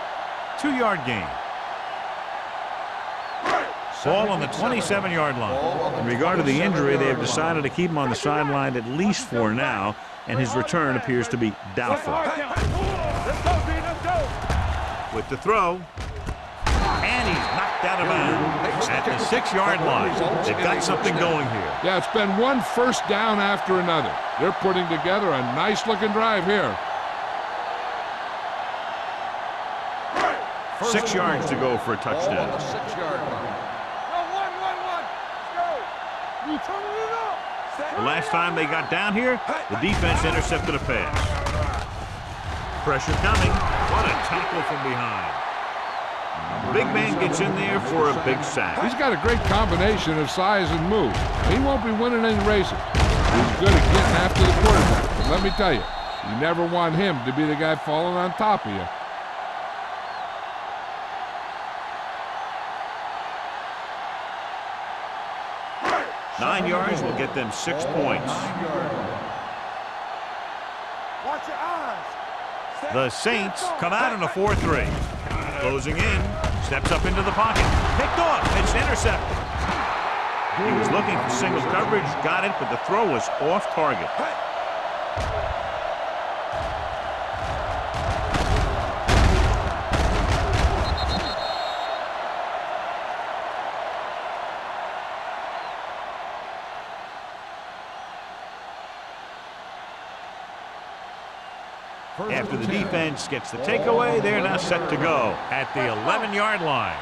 2-yard gain. Ball on the 27-yard line. In regard to the injury, they have decided to keep him on the sideline at least for now, and his return appears to be doubtful. With the throw, and he's knocked out of bounds at the 6-yard line. They've got something going here. Yeah, it's been one first down after another. They're putting together a nice-looking drive here. 6 yards to go for a touchdown. Ball on the 6-yard line. The last time they got down here, the defense intercepted a pass. Pressure coming. What a tackle from behind. Big man gets in there for a big sack. He's got a great combination of size and move. He won't be winning any races. He's good at getting after the quarterback. But let me tell you, you never want him to be the guy falling on top of you. Nine yards will get them 6 points. Watch your eyes. The Saints come out in a 4-3. Closing in, steps up into the pocket. Picked off, it's intercepted. He was looking for single coverage, got it, but the throw was off target. After the defense gets the takeaway, they're now set to go at the 11-yard line.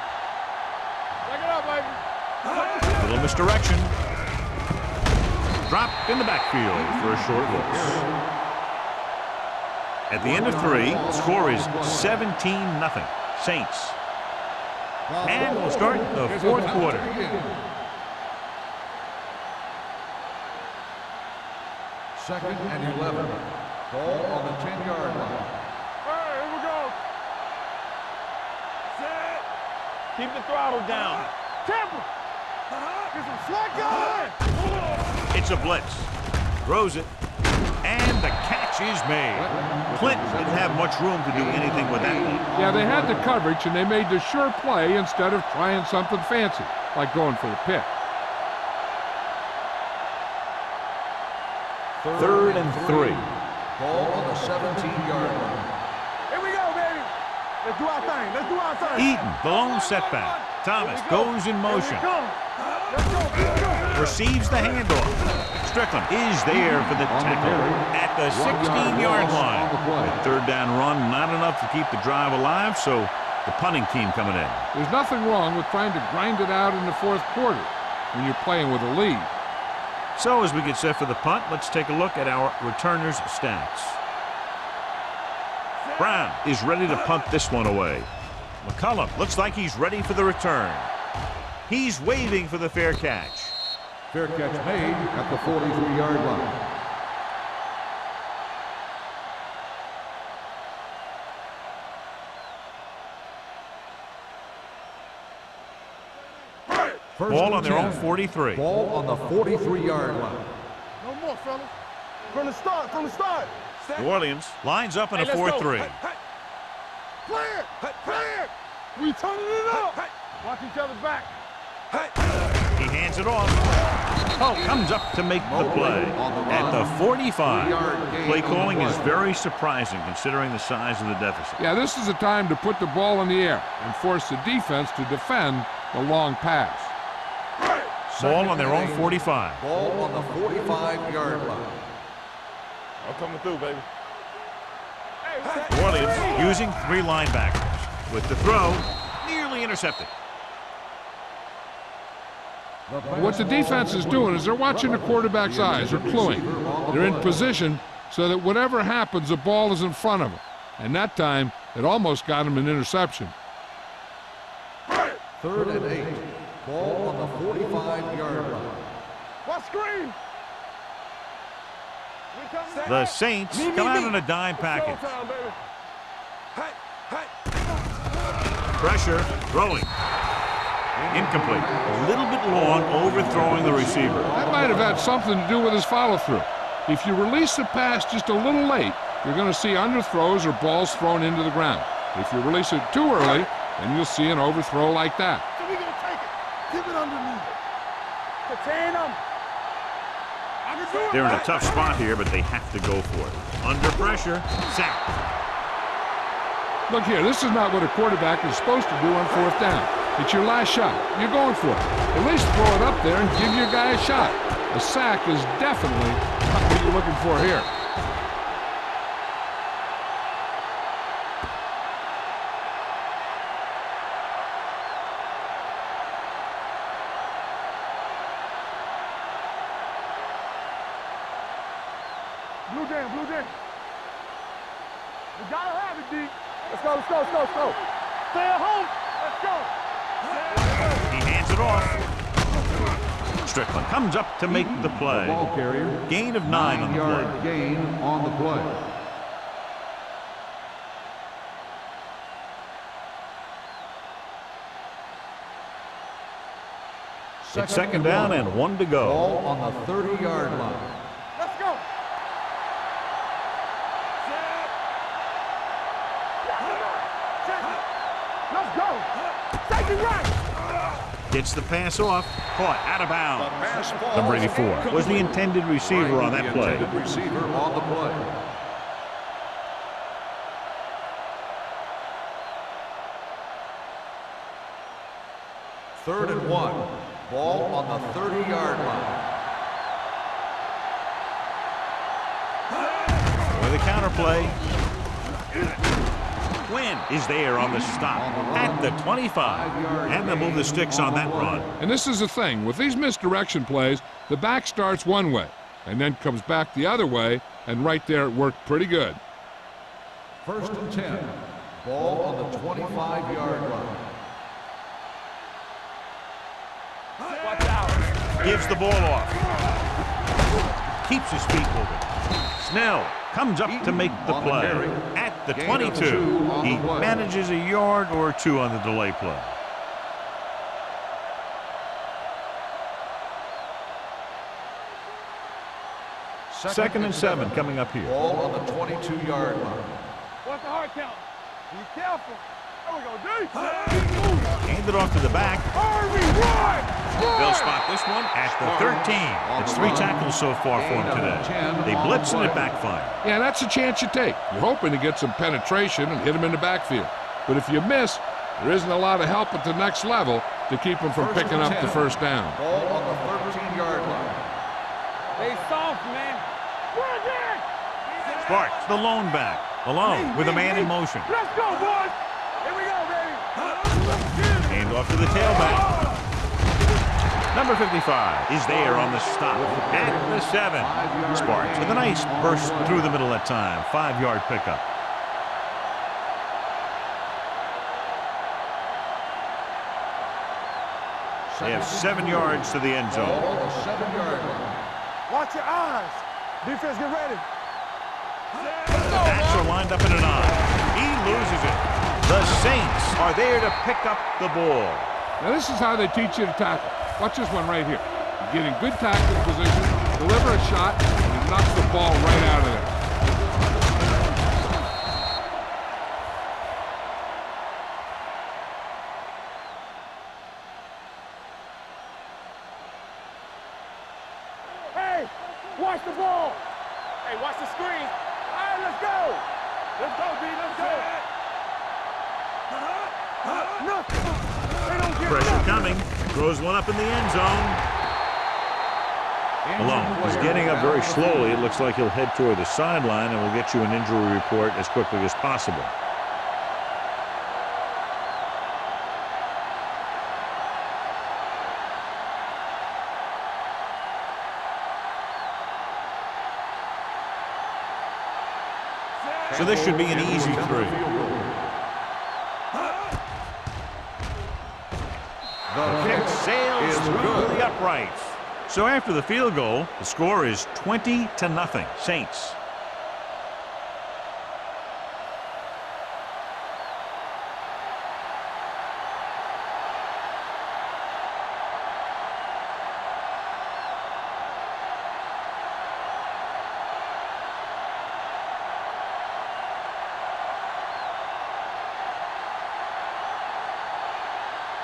Check it out, baby. A little misdirection. Dropped in the backfield for a short loss. At the end of 3, the score is 17-0. Saints. And we'll start the 4th quarter. Second and 11. Ball on the 10-yard line. All right, here we go. Set. Keep the throttle down. Temper. Get some slack going. It's a blitz. Throws it. And the catch is made. Clinton didn't have much room to do anything with that one. Yeah, they had the coverage, and they made the sure play instead of trying something fancy, like going for the pick. 3rd and 3. Ball on the 17-yard line. Here we go, baby. Let's do our thing. Let's do our thing. Eaton, the lone setback. Thomas goes in motion. Let's go. Receives the handoff. Strickland is there for the tackle at the 16-yard line. The third down run, not enough to keep the drive alive, so the punting team coming in. There's nothing wrong with trying to grind it out in the fourth quarter when you're playing with a lead. So as we get set for the punt, let's take a look at our returners' stats. Brown is ready to punt this one away. McCullum looks like he's ready for the return. He's waving for the fair catch. Fair catch made at the 43-yard line. Ball on their own 43. Ball on the 43-yard line. No more, fellas. From the start, from the start. New Orleans lines up in a 4-3. Clear, clear. We turning it up. Watch each other's back. He hands it off. Oh, comes up to make the play at the 45. Play calling is very surprising considering the size of the deficit. Yeah, this is the time to put the ball in the air and force the defense to defend the long pass. Ball on their own 45. Ball on the 45-yard line. I'm coming through, baby. New Orleans using 3 linebackers. With the throw, nearly intercepted. What the defense is doing is they're watching the quarterback's eyes. They're cluing. They're in position so that whatever happens, the ball is in front of them. And that time, it almost got him an interception. 3rd and 8. Ball on the 45-yard line. What screen? The Saints come out in a dime package. Pressure, throwing. Incomplete. A little bit long, overthrowing the receiver. That might have had something to do with his follow-through. If you release the pass just a little late, you're going to see underthrows or balls thrown into the ground. If you release it too early, then you'll see an overthrow like that. So we're going to take it. Give it underneath. Contain them. They're in a tough spot here, but they have to go for it. Under pressure, sack. Look here, this is not what a quarterback is supposed to do on 4th down. It's your last shot. You're going for it. At least throw it up there and give your guy a shot. A sack is definitely not what you're looking for here. Blue Dan. We gotta have it, D. Let's go. Stay at home. Let's go. He hands it off. Strickland comes up to make the play. Ball carrier. Gain of 9 on the play. 9-yard gain on the play. It's 2nd down and 1 to go. Ball on the 30-yard line. Let's go. Let's go. Take it right. Gets the pass off. Caught out of bounds. Number 84 was the intended receiver on that play. Receiver on the play. Third and 1. Ball on the 30-yard line. With a counter play. Wynn is there on the stop at the 25. And they'll move the sticks on that run. And this is the thing. With these misdirection plays, the back starts one way and then comes back the other way, and right there it worked pretty good. 1st and 10. Ball on the 25-yard line. Watch out. Gives the ball off. Keeps his feet moving. Snell comes up to make the play at the 22. He manages a yard or 2 on the delay play. Second and 7 coming up here. Ball on the 22-yard line. What's the hard count? Be careful. There we go, D. Hand it off to the back. Harvey, run! They'll spot this one at the 13. It's 3 tackles so far for him today. They blitz and it backfire. Yeah, that's a chance you take. You're hoping to get some penetration and hit him in the backfield. But if you miss, there isn't a lot of help at the next level to keep him from picking up the 1st down. Ball on the 13-yard line. Stay soft, man. Sparks, the lone back. Alone with a man in motion. Let's go, boys. Here we go, baby. Aimed off to the tailback. Number 55 is there on the stop at the 7. Sparks with a nice burst through the middle that time. 5-yard pickup. They have 7 yards to the end zone. Watch your eyes. Defense, get ready. The backs are lined up in an eye. He loses it. The Saints are there to pick up the ball. Now this is how they teach you to tackle. Watch this one right here. You get in good tackling position, deliver a shot, and he knocks the ball right out of there. Hey, watch the ball. Hey, watch the screen. All right, let's go. Let's go, B. Let's go. Nothing. They don't get Pressure nothing. coming. Throws one up in the end zone. Malone is getting up very slowly. It looks like he'll head toward the sideline, and we'll get you an injury report as quickly as possible. So this should be an easy 3. The kick sails through the uprights. So after the field goal, the score is 20-0. Saints.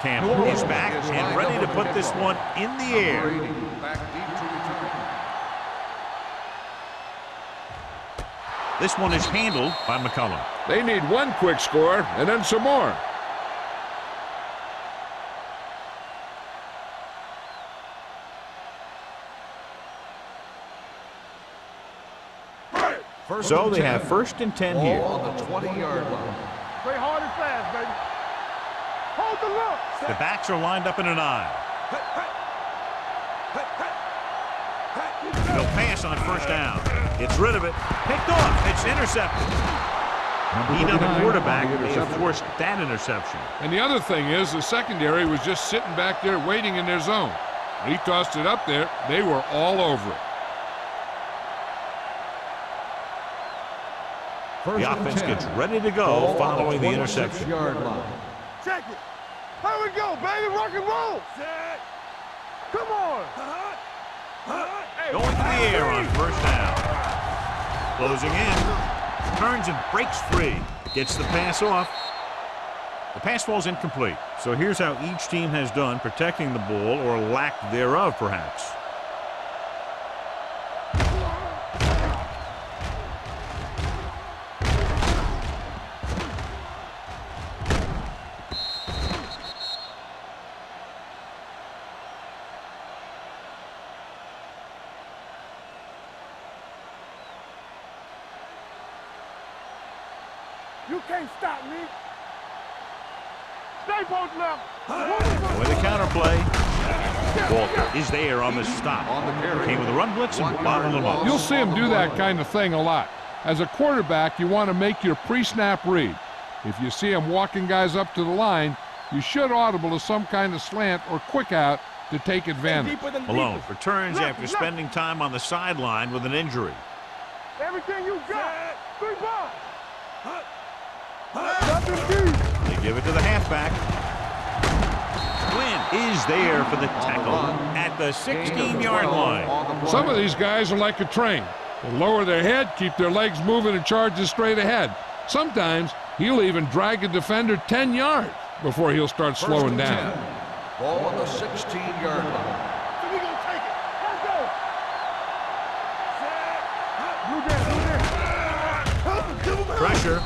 Campbell is back and ready to put this one in the air. This one is handled by McCullum. They need one quick score and then some more. So they have 1st and 10 here. On the 20-yard line. Play hard and fast, baby. Hold the look. The backs are lined up in an aisle. They'll pass on 1st down. Gets rid of it. Picked off. It's intercepted. He done the quarterback. They have forced that interception. And the other thing is the secondary was just sitting back there waiting in their zone. When he tossed it up there, they were all over it. The offense gets ready to go following the interception. Check it. Here we go, baby. Rock and roll. Come on. Going to the air on 1st down. Closing in. Turns and breaks free. Gets the pass off. The pass falls incomplete. So here's how each team has done protecting the ball, or lack thereof, perhaps. You can't stop me. Stay both left. With a counterplay. Walker is there on the stop. Came with a run blitz and bottled him up. You'll see him do that kind of thing a lot. As a quarterback, you want to make your pre-snap read. If you see him walking guys up to the line, you should audible to some kind of slant or quick out to take advantage. Malone returns after spending time on the sideline with an injury. Everything you got. 3 balls. They give it to the halfback. Quinn is there for the tackle at the 16-yard line. Some of these guys are like a train. They lower their head, keep their legs moving, and charges straight ahead. Sometimes he'll even drag a defender 10 yards before he'll start slowing down. Ball on the 16-yard line. So we're going to take it. Let's go. Pressure.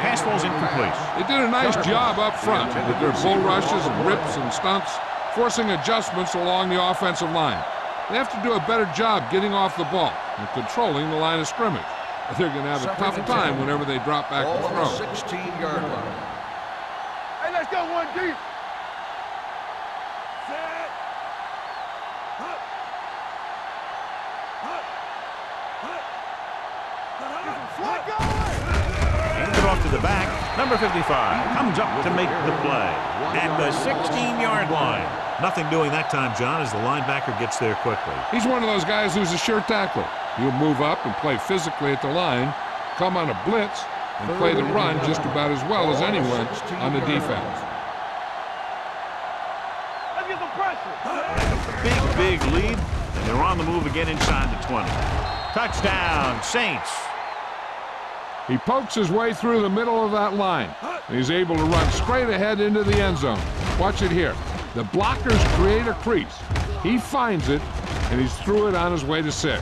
Pass falls incomplete. They did a nice job up front with their bull rushes and rips and stunts, forcing adjustments along the offensive line. They have to do a better job getting off the ball and controlling the line of scrimmage. They're going to have a tough time whenever they drop back to throw. 16-yard line. Hey, let's go, 1 deep. Set. Hut. Hut. Hut. Hands it off to the back. Number 55 comes up to make the play at the 16-yard line. Nothing doing that time, John, as the linebacker gets there quickly. He's one of those guys who's a sure tackler. He'll move up and play physically at the line, come on a blitz, and play the run just about as well as anyone on the defense. Let's get some pressure. Big lead, and they're on the move again inside the 20. Touchdown, Saints. He pokes his way through the middle of that line. He's able to run straight ahead into the end zone. Watch it here. The blockers create a crease. He finds it, and he's through it on his way to 6.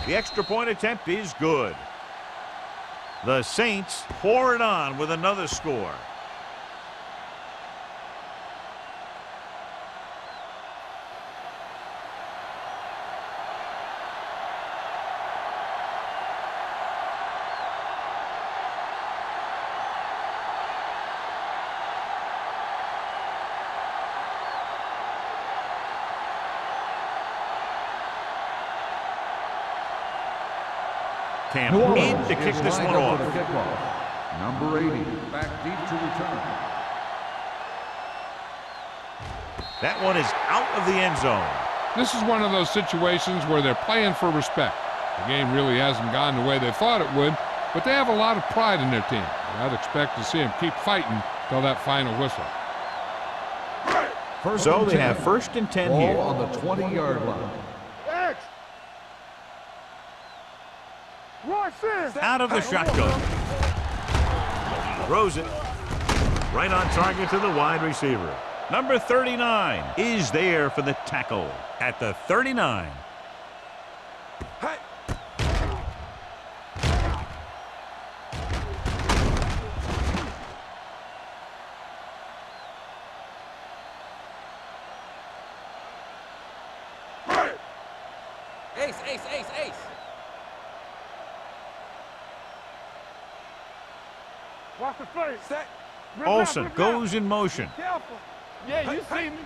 The extra point attempt is good. The Saints pour it on with another score. Campbell in to kick this one off. Number 80, back deep to return. That one is out of the end zone. This is one of those situations where they're playing for respect. The game really hasn't gone the way they thought it would, but they have a lot of pride in their team. I'd expect to see them keep fighting till that final whistle. So they have 1st and 10 here. Ball on the 20-yard line. Out of the shotgun. Throws it. Right on target to the wide receiver. Number 39 is there for the tackle at the 39. Ace. Watch the play. Set. Olsen goes in motion. Careful. Yeah, you see me.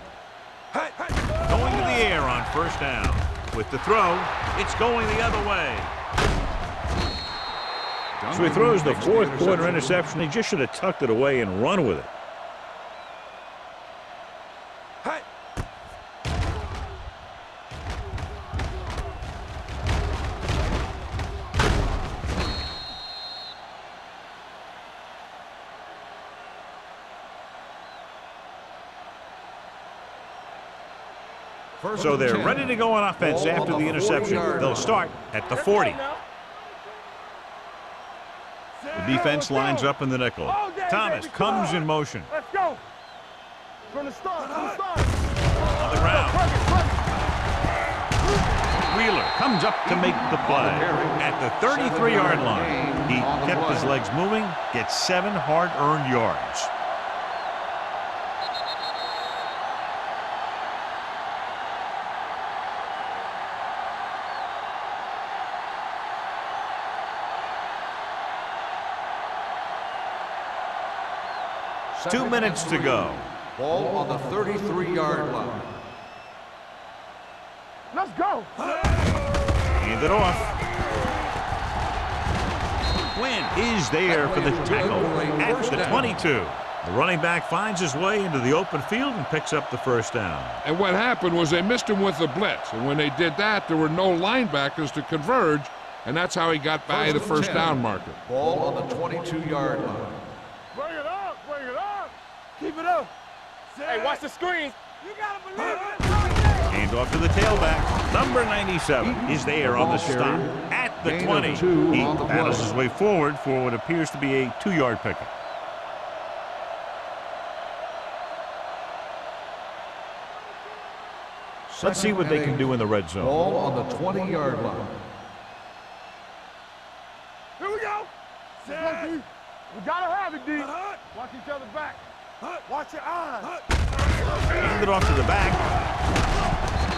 Going to the air on 1st down. With the throw, it's going the other way. So he throws the 4th quarter interception. He just should have tucked it away and run with it. So they're ready to go on offense after the interception. They'll start at the 40. The defense lines up in the nickel. Thomas comes in motion. Let's go. From the start. On the ground. Wheeler comes up to make the play at the 33-yard line. He kept his legs moving, gets 7 hard-earned yards. Two minutes to go. Ball on the 33-yard line. Let's go. Hand it off. Quinn is there for the tackle at the 22. The running back finds his way into the open field and picks up the 1st down. And what happened was they missed him with the blitz. And when they did that, there were no linebackers to converge, and that's how he got by the 1st down marker. Ball on the 22-yard line. Bring it up. Keep it up. Hey, watch the screen. You gotta believe it. Hand Hands off to the tailback. Number 97 is there on the stop at the 20. He battles his way forward for what appears to be a 2-yard pickup. Let's see what they can do in the red zone. Ball on the 20-yard line. Here we go. Set. We gotta have it, D. Watch each other back. Watch your eyes. Hand it off to the back.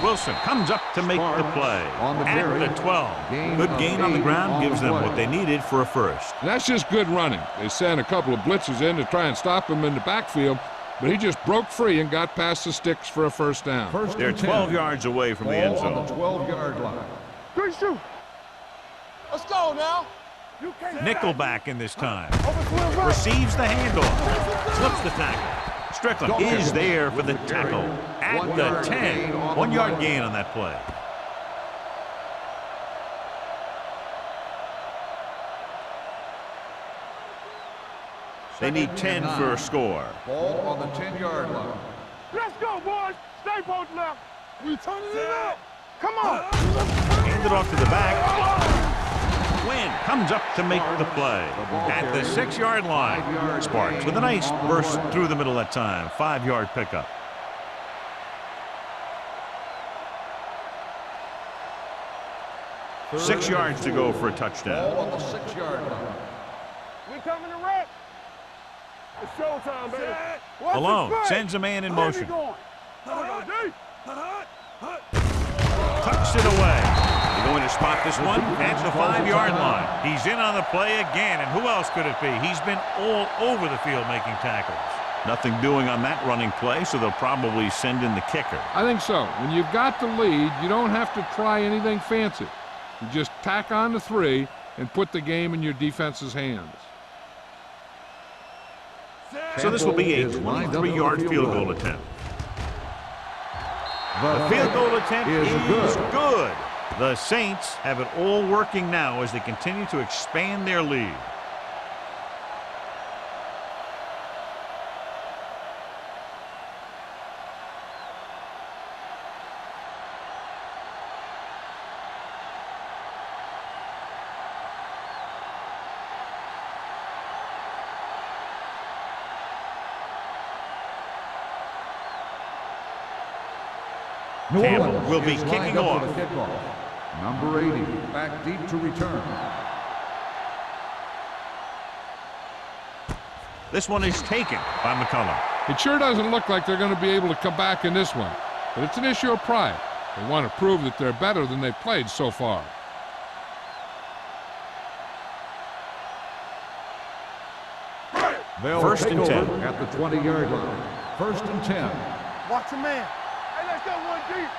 Wilson comes up to make the play at the 12. Good gain on the ground gives them what they needed for a first. That's just good running. They sent a couple of blitzes in to try and stop him in the backfield, but he just broke free and got past the sticks for a first down. They're 12 yards away from the end zone. On the 12-yard line. Good shoot. Let's go now. Nickelback in this time. Receives the handoff. Slips the tackle. Strickland is there for the tackle at the 10. 1-yard gain on that play. They need 10 for a score. Ball on the 10-yard line. Let's go, boys. Stay post left. We turning it up. Come on. Hand it off to the back. Wynn comes up to make the play at the 6-yard line. Sparks with a nice burst through the middle that time. 5-yard pickup. Third 6 yards to go for a touchdown. Ball on the 6-yard line. We coming to wreck. It's showtime, baby. Watch Alone the sends a man in motion. Tucks Tucks it away. They're going to spot this one at the 5-yard line. He's in on the play again, and who else could it be? He's been all over the field making tackles. Nothing doing on that running play, so they'll probably send in the kicker. I think so. When you've got the lead, you don't have to try anything fancy. You just tack on the 3 and put the game in your defense's hands. So this will be a 23-yard field goal attempt. The field goal attempt is good. The Saints have it all working now as they continue to expand their lead. Campbell will be kicking off. Number 80, back deep to return. This one is taken by McCullum. It sure doesn't look like they're going to be able to come back in this one, but it's an issue of pride. They want to prove that they're better than they've played so far. First and 10. At the 20-yard line. First and 10. Watch your man. Hey, let's go one deep.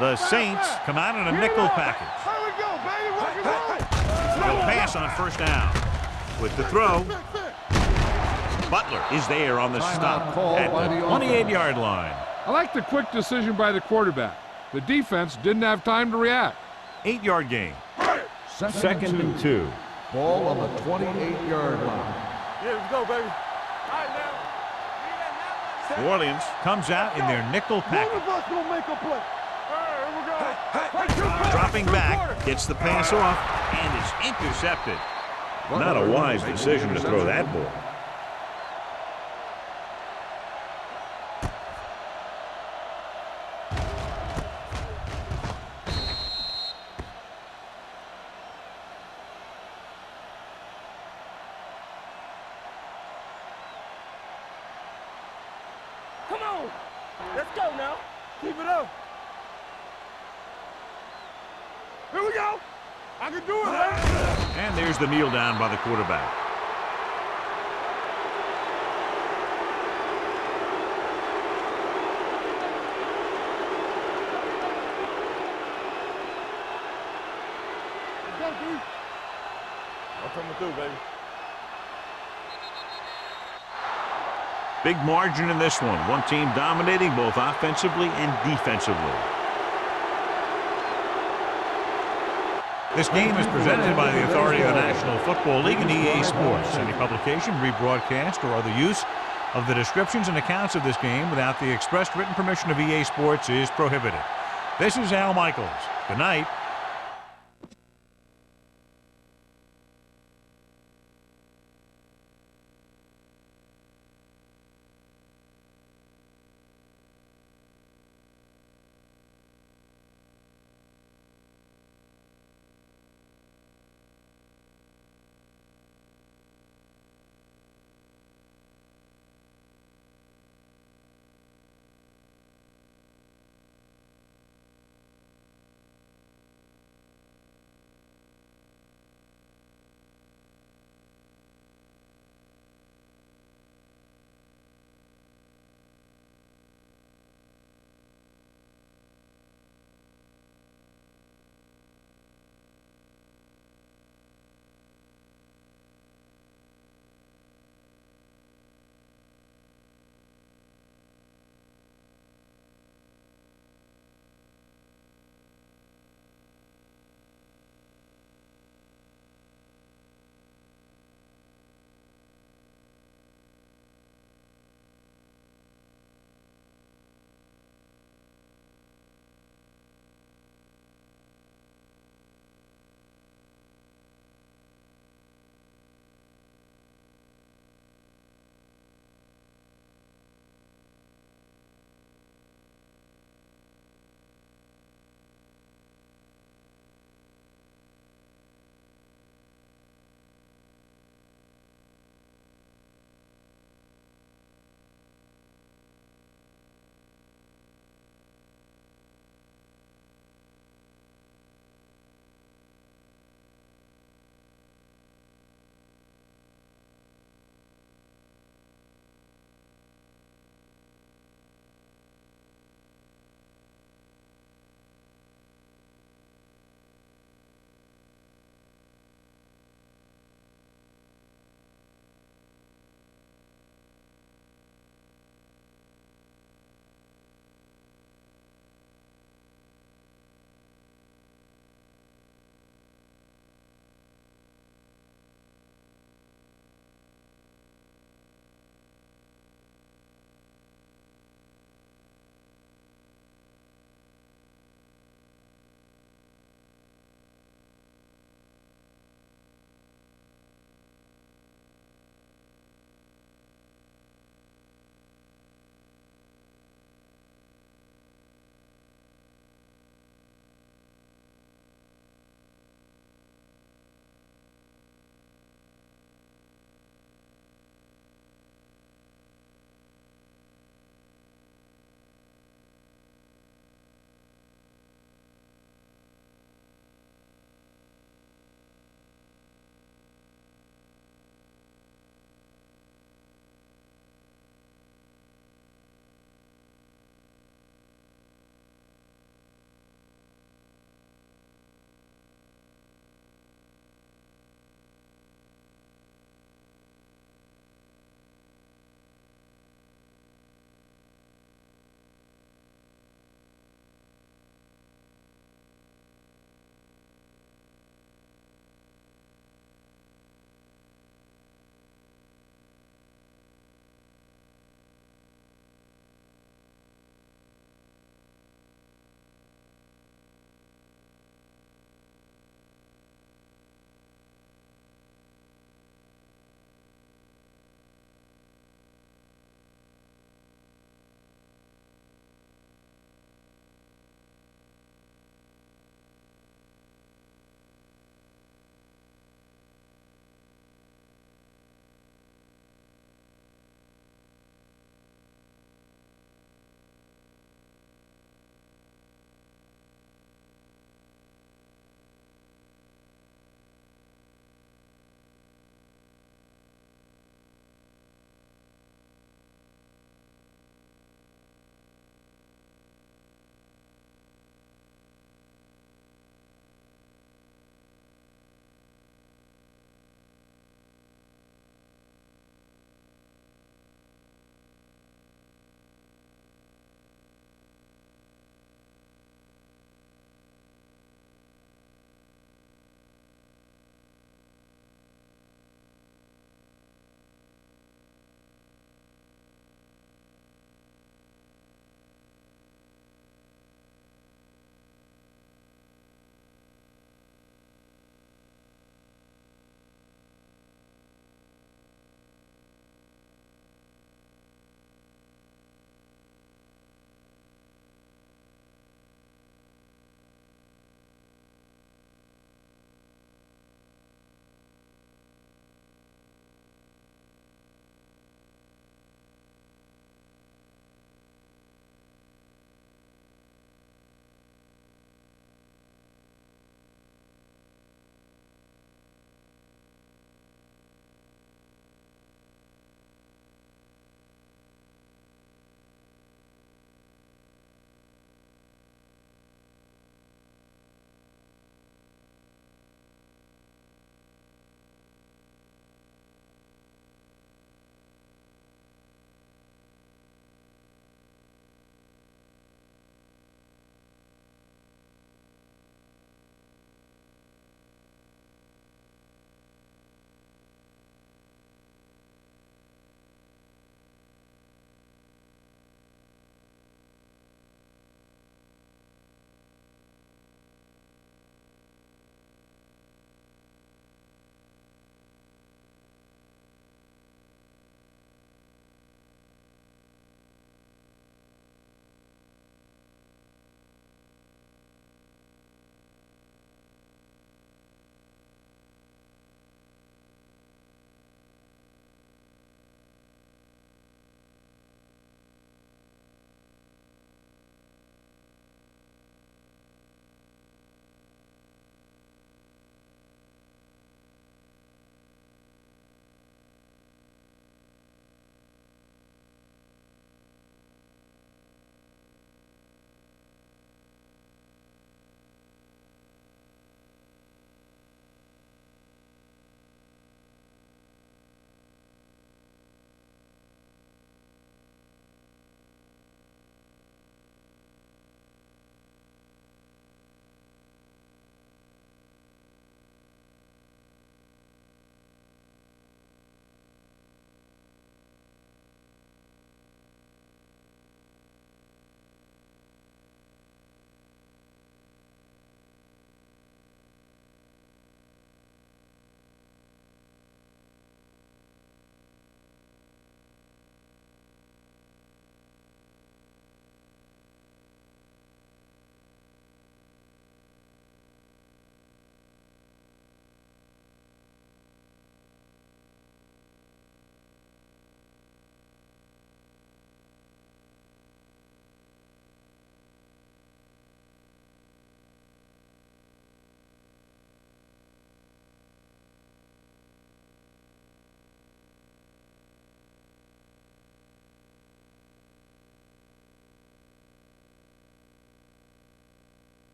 The Saints come out in a nickel package. Here we go, baby. Rock and roll. They'll pass on first down. With the throw, Butler is there on the stop at the 28-yard line. I like the quick decision by the quarterback. The defense didn't have time to react. 8-yard gain. Second and 2. Ball on the 28-yard line. Yeah, let's go, baby. All right, now. New Orleans comes out in their nickel One package. of us gonna make a play. Here we go. Dropping back, gets the pass off, and is intercepted. Not a wise decision to throw that ball. Come on. Let's go now. Keep it up. Here we go. I can do it, man. And there's the kneel down by the quarterback. Let's go, dude. I'm coming through, baby. Big margin in this one. One team dominating both offensively and defensively. This game is presented by the authority of the National Football League and EA Sports. Any publication, rebroadcast, or other use of the descriptions and accounts of this game without the expressed written permission of EA Sports is prohibited. This is Al Michaels. Good night.